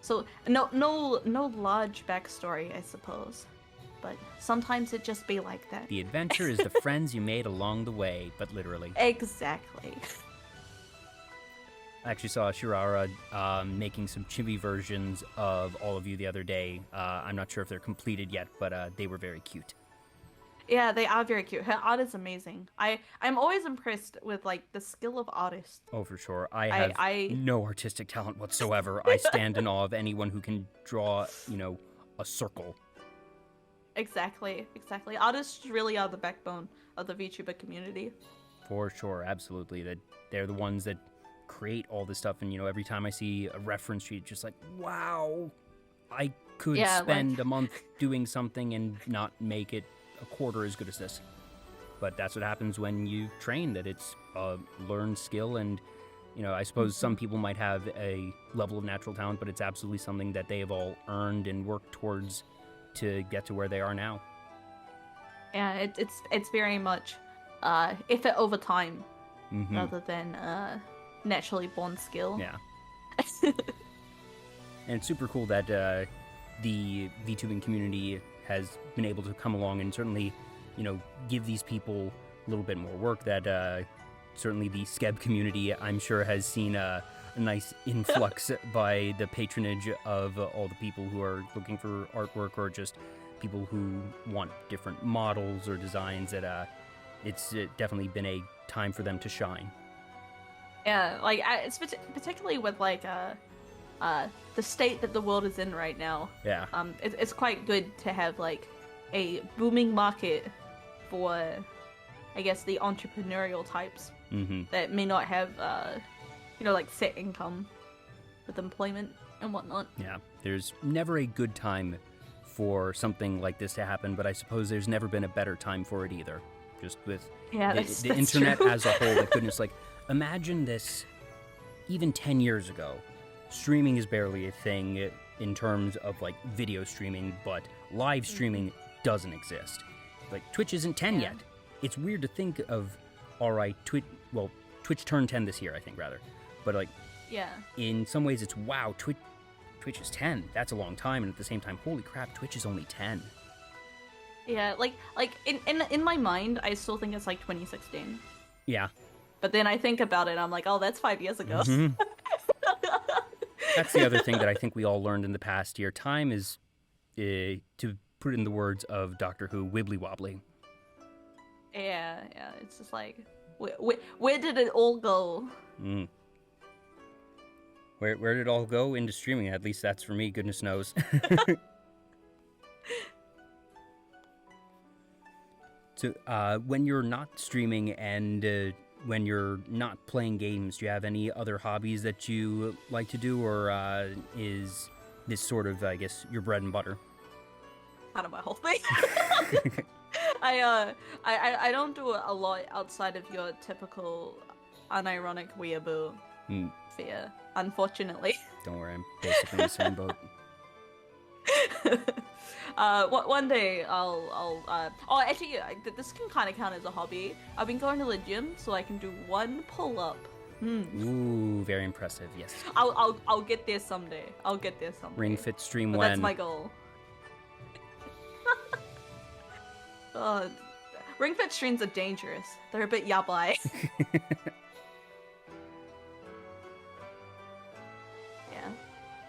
So no large backstory, I suppose, but sometimes it just be like that. The adventure is the friends you made along the way, but literally. Exactly. I actually saw Shirara making some chibi versions of all of you the other day. I'm not sure if they're completed yet, but they were very cute. Yeah, they are very cute. Her art is amazing. I'm always impressed with like the skill of artists. Oh, for sure. I have no artistic talent whatsoever. I stand in awe of anyone who can draw, a circle. Exactly. Artists really are the backbone of the VTuber community. For sure, absolutely. That they're the ones that create all this stuff, and every time I see a reference sheet, just like, wow, I could spend a month doing something and not make it a quarter as good as this. but that's what happens when you train, that it's a learned skill. And, I suppose some people might have a level of natural talent, but it's absolutely something that they have all earned and worked towards to get to where they are now. Yeah, it's very much effort over time rather than naturally born skill. Yeah. And it's super cool that the VTubing community has been able to come along and certainly, give these people a little bit more work. That certainly the Skeb community, I'm sure, has seen a nice influx by the patronage of all the people who are looking for artwork, or just people who want different models or designs. That it's definitely been a time for them to shine. Yeah, it's particularly with the state that the world is in right now. Yeah. It's quite good to have a booming market for, I guess, the entrepreneurial types that may not have set income with employment and whatnot. Yeah, there's never a good time for something like this to happen, but I suppose there's never been a better time for it either. Just with the internet true. as a whole, like goodness, imagine this even 10 years ago. Streaming is barely a thing in terms of video streaming, but live streaming doesn't exist. Twitch isn't 10 yet. It's weird to think of, alright, Twitch turned 10 this year, I think, rather. But in some ways it's, wow, Twitch is 10. That's a long time, and at the same time, holy crap, Twitch is only 10. Yeah, in my mind, I still think it's 2016. Yeah. But then I think about it, I'm like, oh, that's 5 years ago. That's the other thing that I think we all learned in the past year. Time is, to put it in the words of Doctor Who, wibbly wobbly. Yeah, it's just where did it all go? Where did it all go? Into streaming, at least that's for me, goodness knows. So, when you're not streaming and when you're not playing games, do you have any other hobbies that you like to do, or is this sort of, I guess, your bread and butter? Kind of my whole thing. I don't do a lot outside of your typical unironic weeaboo fear, unfortunately. Don't worry, I'm basically in the same boat. One day actually, this can kind of count as a hobby. I've been going to the gym so I can do one pull-up. Ooh, very impressive. Yes. I'll get there someday. Ring Fit stream but when? That's my goal. Ring Fit streams are dangerous. They're a bit yabai. Yeah.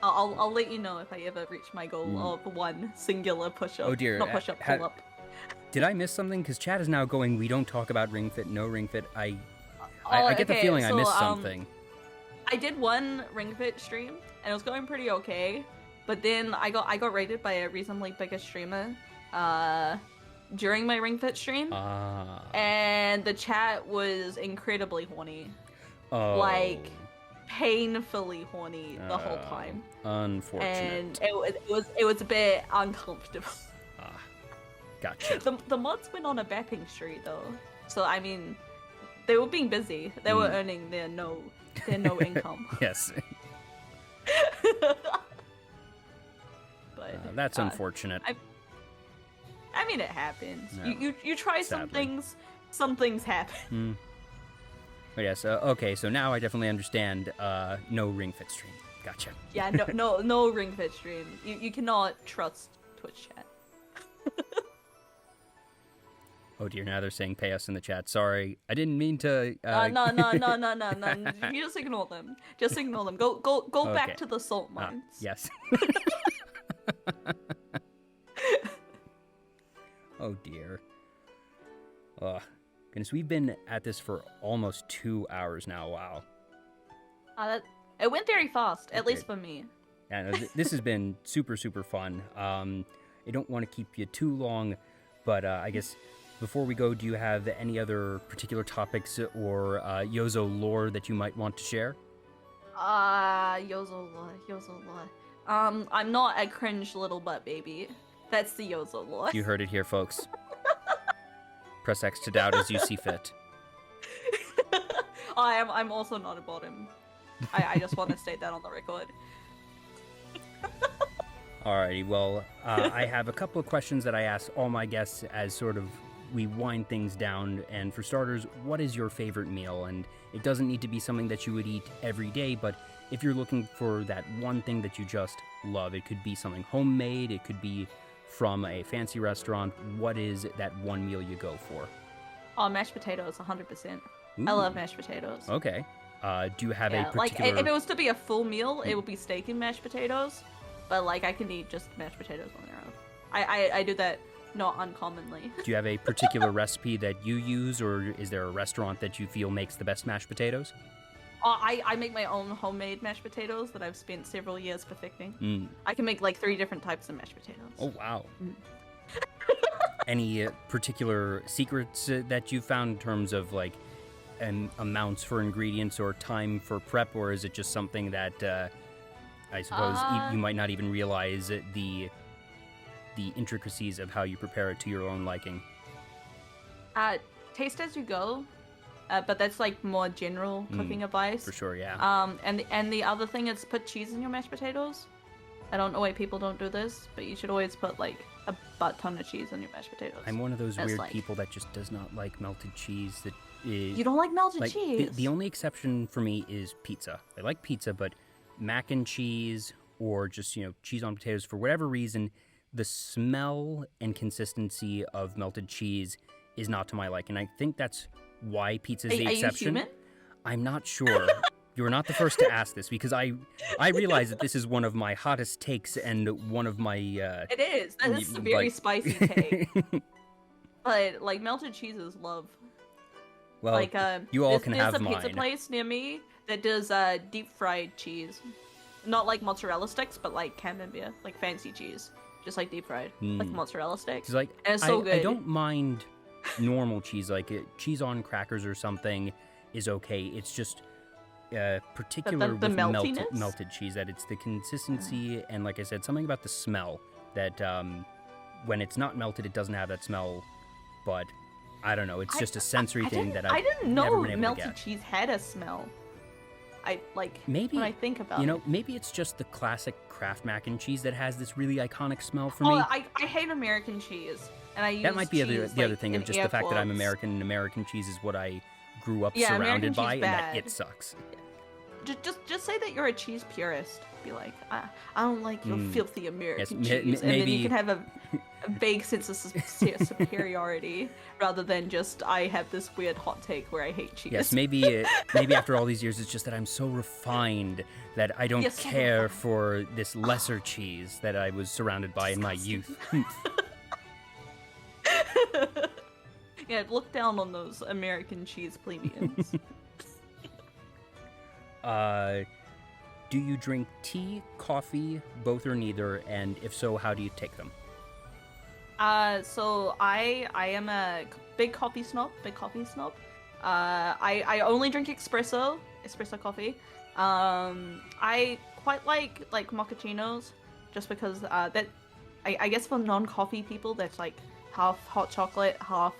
I'll let you know if I ever reach my goal of one singular push-up. Oh dear. Not push-up, pull-up. Did I miss something? Because chat is now going, we don't talk about Ring Fit, no Ring Fit. I get the feeling I missed something. I did one Ring Fit stream, and it was going pretty okay. But then I got rated by a reasonably bigger streamer during my Ring Fit stream. And the chat was incredibly horny. Oh. Painfully horny the whole time. Unfortunate. And it was a bit uncomfortable. Gotcha. The mods went on a bapping streak though, so I mean, they were being busy. They were earning their no income. Yes. But that's unfortunate. I mean, it happens. No, you try sadly. some things happen. But yes, okay, so now I definitely understand no Ring Fit stream. Gotcha. Yeah, no Ring Fit stream. You cannot trust Twitch chat. Oh dear, now they're saying pay us in the chat. Sorry, I didn't mean to... No. You just ignore them. Just ignore them. Go Okay. back to the salt mines. Yes. Oh dear. Goodness, we've been at this for almost 2 hours now. Wow. It went very fast, at least for me. Yeah, no, this has been super, super fun. I don't want to keep you too long, but I guess before we go, do you have any other particular topics or Yozo lore that you might want to share? Yozo lore. I'm not a cringe little butt baby. That's the Yozo lore. You heard it here, folks. Press X to doubt as you see fit. I'm also not a bottom. I just want to state that on the record. Alrighty, well, I have a couple of questions that I ask all my guests as sort of we wind things down. And for starters, what is your favorite meal? And it doesn't need to be something that you would eat every day, but if you're looking for that one thing that you just love, it could be something homemade, it could be from a fancy restaurant. What is that one meal you go for? Oh, mashed potatoes, 100%. Ooh. I love mashed potatoes. Okay. Do you have a particular... Like, if it was to be a full meal, it would be steak and mashed potatoes. But, like, I can eat just mashed potatoes on their own. I do that not uncommonly. Do you have a particular recipe that you use, or is there a restaurant that you feel makes the best mashed potatoes? I make my own homemade mashed potatoes that I've spent several years perfecting. I can make, like, 3 different types of mashed potatoes. Oh, wow. Any particular secrets that you found in terms of, like, amounts for ingredients or time for prep, or is it just something that I suppose you might not even realize the intricacies of how you prepare it to your own liking? Taste as you go, but that's like more general cooking advice. For sure, yeah. And the other thing is put cheese in your mashed potatoes. I don't know why people don't do this, but you should always put like a butt ton of cheese on your mashed potatoes. I'm one of those weird people that just does not like melted cheese. You don't like melted cheese? The only exception for me is pizza. I like pizza, but mac and cheese or just, cheese on potatoes, for whatever reason, the smell and consistency of melted cheese is not to my liking. And I think that's why pizza is the exception. Are you human? I'm not sure. You're not the first to ask this, because I realize that this is one of my hottest takes and one of my... It is. That is a very spicy take. But, like, melted cheese is love. Well, like, you all can have mine. There's a pizza place near me that does deep-fried cheese. Not like mozzarella sticks, but like camembert, like fancy cheese. Just like deep-fried, like mozzarella sticks. Like, and it's so good. I don't mind normal cheese, like cheese on crackers or something is okay. It's just particular the with melted cheese, that it's the consistency and, like I said, something about the smell that when it's not melted, it doesn't have that smell. But I don't know, it's just a sensory thing that I didn't know never been able melted to get. cheese had a smell. Maybe when I think about it. Maybe it's just the classic Kraft mac and cheese that has this really iconic smell for me. I hate American cheese, and I use that might be cheese, the other thing of just the fact that I'm American, and American cheese is what I grew up surrounded by, and that it sucks. Just say that you're a cheese purist. Be like, I don't like your filthy American cheese, maybe... and then you can have a vague sense of superiority rather than just I have this weird hot take where I hate cheese. Yes, maybe after all these years, it's just that I'm so refined that I don't care for this lesser cheese that I was surrounded by in my youth. Yeah, look down on those American cheese plebeians. Do you drink tea, coffee, both or neither? And if so, how do you take them? So I am a big coffee snob. I only drink espresso coffee. I quite like mochachinos, just because that I guess for non-coffee people, that's like half hot chocolate, half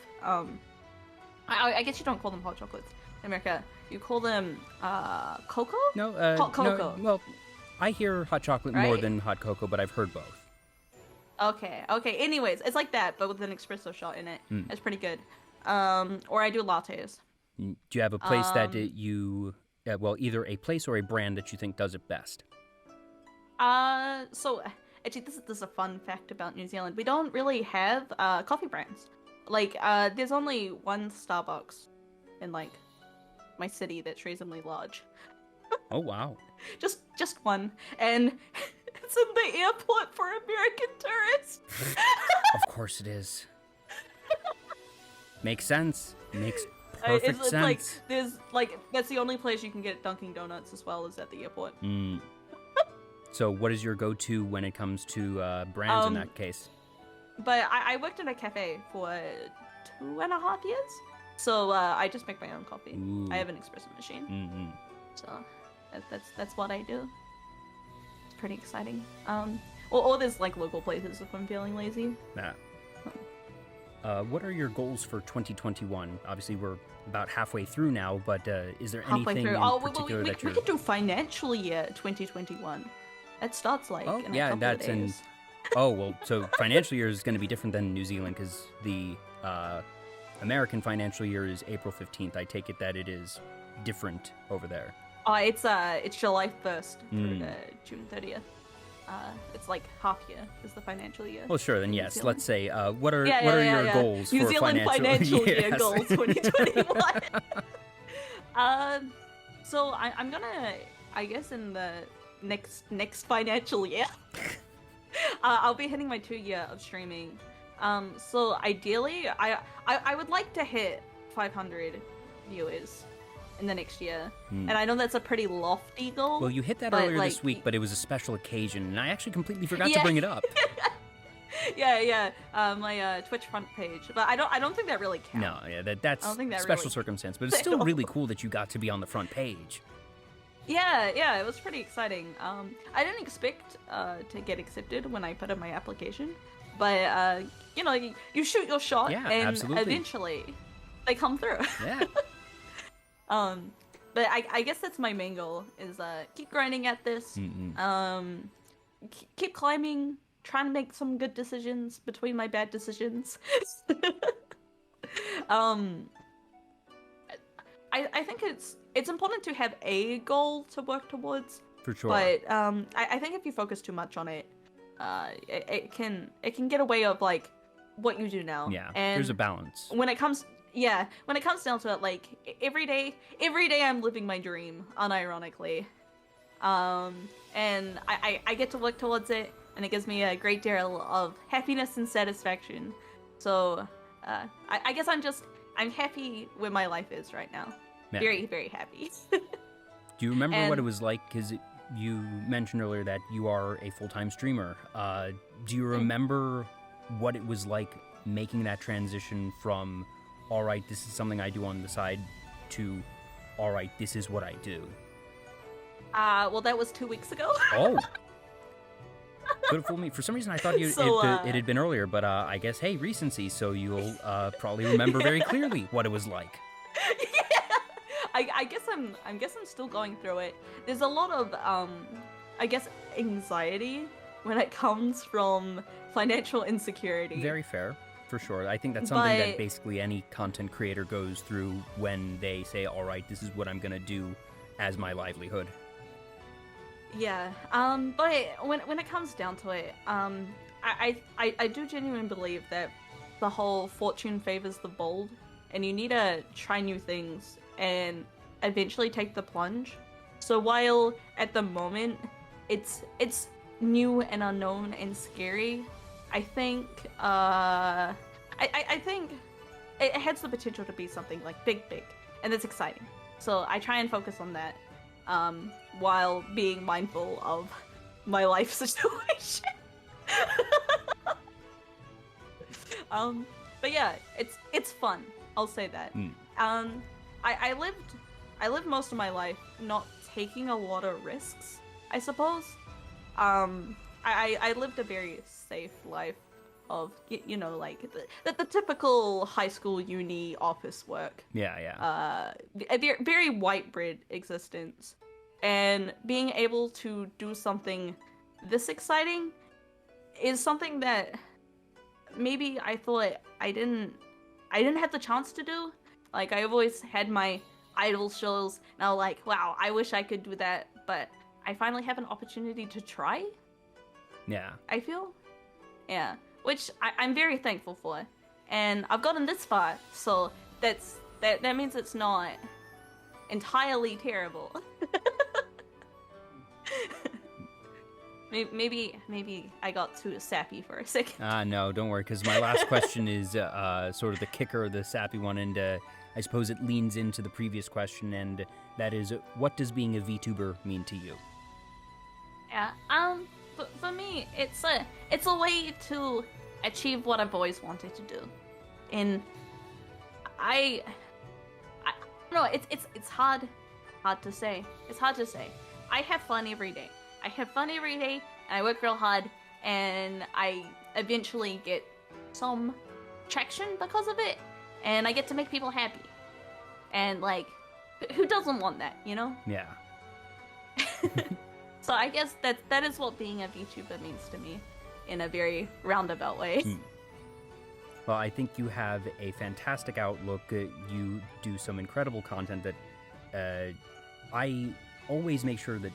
I guess you don't call them hot chocolates in America. You call them cocoa? No, hot cocoa. No, well, I hear hot chocolate more than hot cocoa, but I've heard both. Okay. Anyways, it's like that, but with an espresso shot in it. It's pretty good. Or I do lattes. Do you have a place that you, either a place or a brand that you think does it best? So actually, this is a fun fact about New Zealand. We don't really have coffee brands. Like, there's only one Starbucks in like my city that's reasonably large. Oh wow! Just one, and it's in the airport for American tourists. Of course it is. Makes sense. Makes perfect it's sense. That's the only place you can get Dunkin' Donuts as well as at the airport. So what is your go-to when it comes to brands in that case? But I worked in a cafe for 2.5 years, so I just make my own coffee. Ooh. I have an espresso machine, so that's what I do. It's pretty exciting. Or there's like local places if I'm feeling lazy. Nah. what are your goals for 2021? Obviously, we're about halfway through now, but is there Halfway anything through. in Oh, particular we that you're... could do financial year 2021. It starts like Oh, in yeah, a couple that's of in... days. Oh, well, so financial year is going to be different than New Zealand because the American financial year is April 15th. I take it that it is different over there. It's July 1st through to June 30th. It's like half year is the financial year. Well, sure, then in New yes. Zealand. Let's say, what are your goals New for Zealand financial year Yes. goals 2021. So I'm gonna, I guess in the next financial year, I'll be hitting my 2 year of streaming. So ideally, I would like to hit 500 viewers in the next year, and I know that's a pretty lofty goal. Well, you hit that but, earlier like, this week, but it was a special occasion, and I actually completely forgot to bring it up. yeah. My Twitch front page, but I don't think that really counts. No, yeah, that's I don't think that special really circumstance, but it's still really cool that you got to be on the front page. Yeah, it was pretty exciting. I didn't expect to get accepted when I put in my application, but you shoot your shot, Yeah, and absolutely. eventually they come through. Yeah. But I guess that's my main goal is keep grinding at this. Keep climbing, trying to make some good decisions between my bad decisions. I think it's important to have a goal to work towards. For sure. But I think if you focus too much on it, it can get away of like what you do now. Yeah, and there's a balance. when it comes down to it, like every day I'm living my dream, unironically. And I get to work towards it, and it gives me a great deal of happiness and satisfaction. So I guess I'm happy where my life is right now. Yeah. Very, very happy. Do you remember what it and- was like? Because you mentioned earlier that you are a full-time streamer. Do you remember what it was like making that transition from, all right, this is something I do on the side, to, all right, this is what I do? Well, that was 2 weeks ago. Oh. Could have fooled me. For some reason, I thought it had been earlier, but I guess, hey, recency, so you'll probably remember very clearly what it was like. Yeah. I guess I'm still going through it. There's a lot of I guess anxiety when it comes from financial insecurity. Very fair, for sure. I think that's something that But- basically any content creator goes through when they say, all right, this is what I'm gonna do as my livelihood. Yeah. But when it comes down to it, I do genuinely believe that the whole fortune favors the bold, and you need to try new things and eventually take the plunge. So while at the moment it's new and unknown and scary, I think I think it has the potential to be something like big, and that's exciting. So I try and focus on that, while being mindful of my life situation. But yeah, it's fun. I'll say that. I lived most of my life not taking a lot of risks, I suppose. I lived a very safe life of, like the typical high school, uni, office work. Yeah. A very white bread existence. And being able to do something this exciting is something that maybe I thought I didn't have the chance to do. Like, I've always had my idol shows, and I was like, wow, I wish I could do that, but I finally have an opportunity to try, Yeah. I feel. Yeah. Which I'm very thankful for. And I've gotten this far, so that means it's not entirely terrible. Maybe I got too sappy for a second. No, don't worry, because my last question is sort of the kicker, the sappy one, and I suppose it leans into the previous question, and that is, what does being a VTuber mean to you? Yeah. For me, it's a way to achieve what I've always wanted to do, and I don't know. It's hard to say. It's hard to say. I have fun every day. And I work real hard, and I eventually get some traction because of it, and I get to make people happy. And like, who doesn't want that, you know? Yeah. So I guess that is what being a VTuber means to me, in a very roundabout way. Well, I think you have a fantastic outlook. You do some incredible content that I always make sure that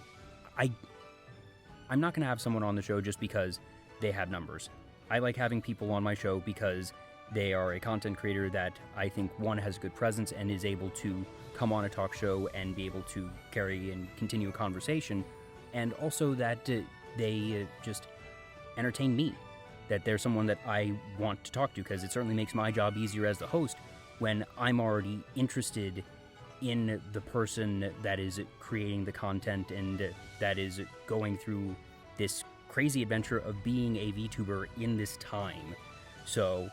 I'm not going to have someone on the show just because they have numbers. I like having people on my show because they are a content creator that I think, one, has a good presence and is able to come on a talk show and be able to carry and continue a conversation, and also that they just entertain me, that they're someone that I want to talk to, because it certainly makes my job easier as the host when I'm already interested in the person that is creating the content and that is going through this crazy adventure of being a VTuber in this time. So,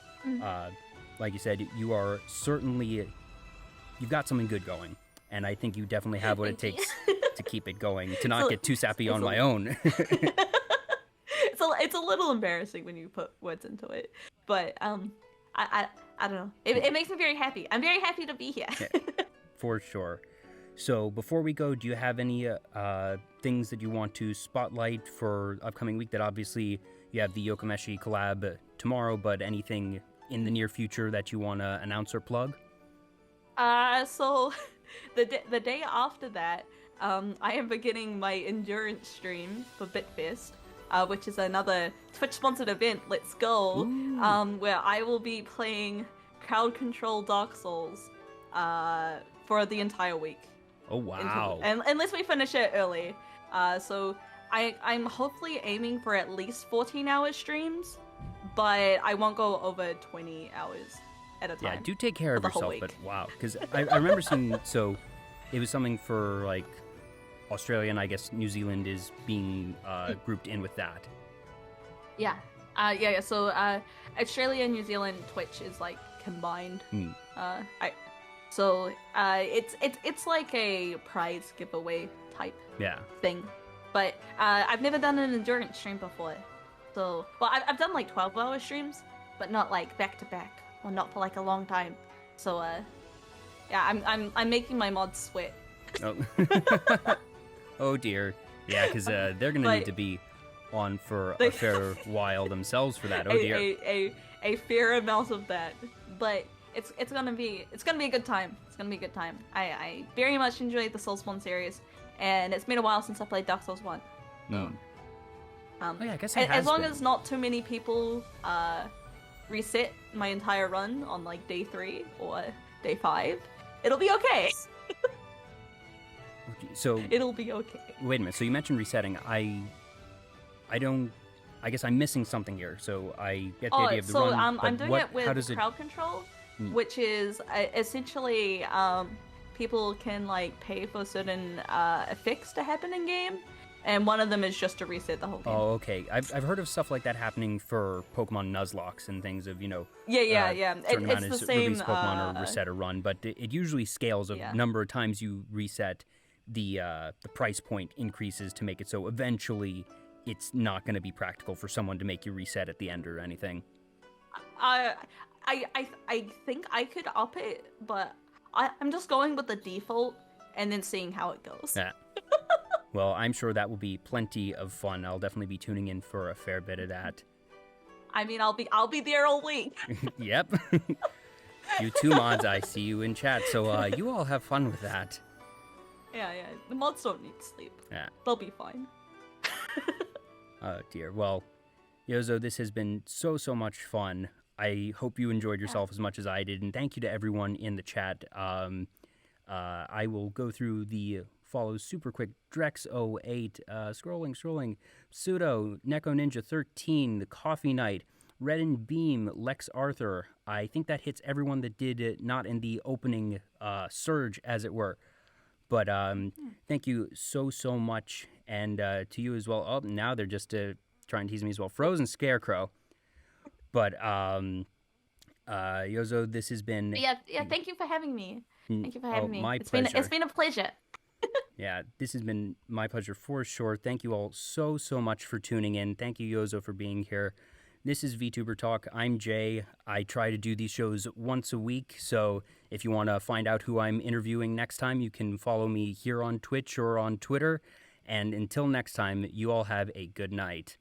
like you said, you are certainly, you've got something good going, and I think you definitely have what it takes to keep it going, to not get too sappy on my own. It's a little embarrassing when you put words into it, but I don't know. It makes me very happy. I'm very happy to be here. Yeah, for sure. So before we go, do you have any things that you want to spotlight for upcoming week? That obviously you have the Yokomeshi collab tomorrow, but anything in the near future that you want to announce or plug? So the day after that, I am beginning my endurance stream for Bitfest, which is another Twitch-sponsored event. Let's go! Where I will be playing crowd control Dark Souls for the entire week. Oh wow! Unless we finish it early. So I'm hopefully aiming for at least 14-hour streams, but I won't go over 20 hours at a time. Yeah, do take care of yourself, but wow, because I remember seeing, so it was something for like Australia, and I guess New Zealand is being grouped in with that. Yeah. So Australia and New Zealand Twitch is like combined. So it's like a prize giveaway type thing. But I've never done an endurance stream before. So, well, I've done like 12-hour streams, but not like back to back, or not for like a long time. So yeah, I'm making my mods sweat. Oh. Oh dear. Yeah, because they're gonna need to be on for a fair while themselves for that. Oh dear. A fair amount of that, but it's gonna be a good time. It's gonna be a good time. I very much enjoyed the Soulspawn series, and it's been a while since I played Dark Souls 1. So, yeah, I guess as long as not too many people reset my entire run on like day 3 or day 5, it'll be okay. So it'll be okay. Wait a minute. So you mentioned resetting. I guess I'm missing something here. So I get the idea of the run. I'm doing it with crowd control, which is essentially people can like pay for certain effects to happen in game, and one of them is just to reset the whole game. Oh, okay. I've heard of stuff like that happening for Pokemon Nuzlocke and things of, Yeah. It's the same. Release Pokemon or reset a run, but it usually scales a number of times you reset. The price point increases to make it so eventually it's not going to be practical for someone to make you reset at the end or anything. I think I could up it, but I'm just going with the default and then seeing how it goes. Yeah. Well, I'm sure that will be plenty of fun. I'll definitely be tuning in for a fair bit of that. I mean, I'll be there all week. Yep. You two mods, I see you in chat, so you all have fun with that. Yeah. The mods don't need sleep. Yeah. They'll be fine. Oh, dear. Well, Yozo, this has been so much fun. I hope you enjoyed yourself as much as I did, and thank you to everyone in the chat. I will go through the follows super quick. Drex08, scrolling. Pseudo, Neko Ninja 13, The Coffee Knight, Red and Beam, Lex Arthur. I think that hits everyone that did it, not in the opening surge, as it were. But thank you so much, and to you as well. Oh, now they're just trying to tease me as well. Frozen Scarecrow. But Yozo, this has been... Yeah, thank you for having me. Thank you for having me. My pleasure. It's been a pleasure. Yeah, this has been my pleasure for sure. Thank you all so much for tuning in. Thank you, Yozo, for being here. This is VTuber Talk. I'm Jay. I try to do these shows once a week, so if you want to find out who I'm interviewing next time, you can follow me here on Twitch or on Twitter. And until next time, you all have a good night.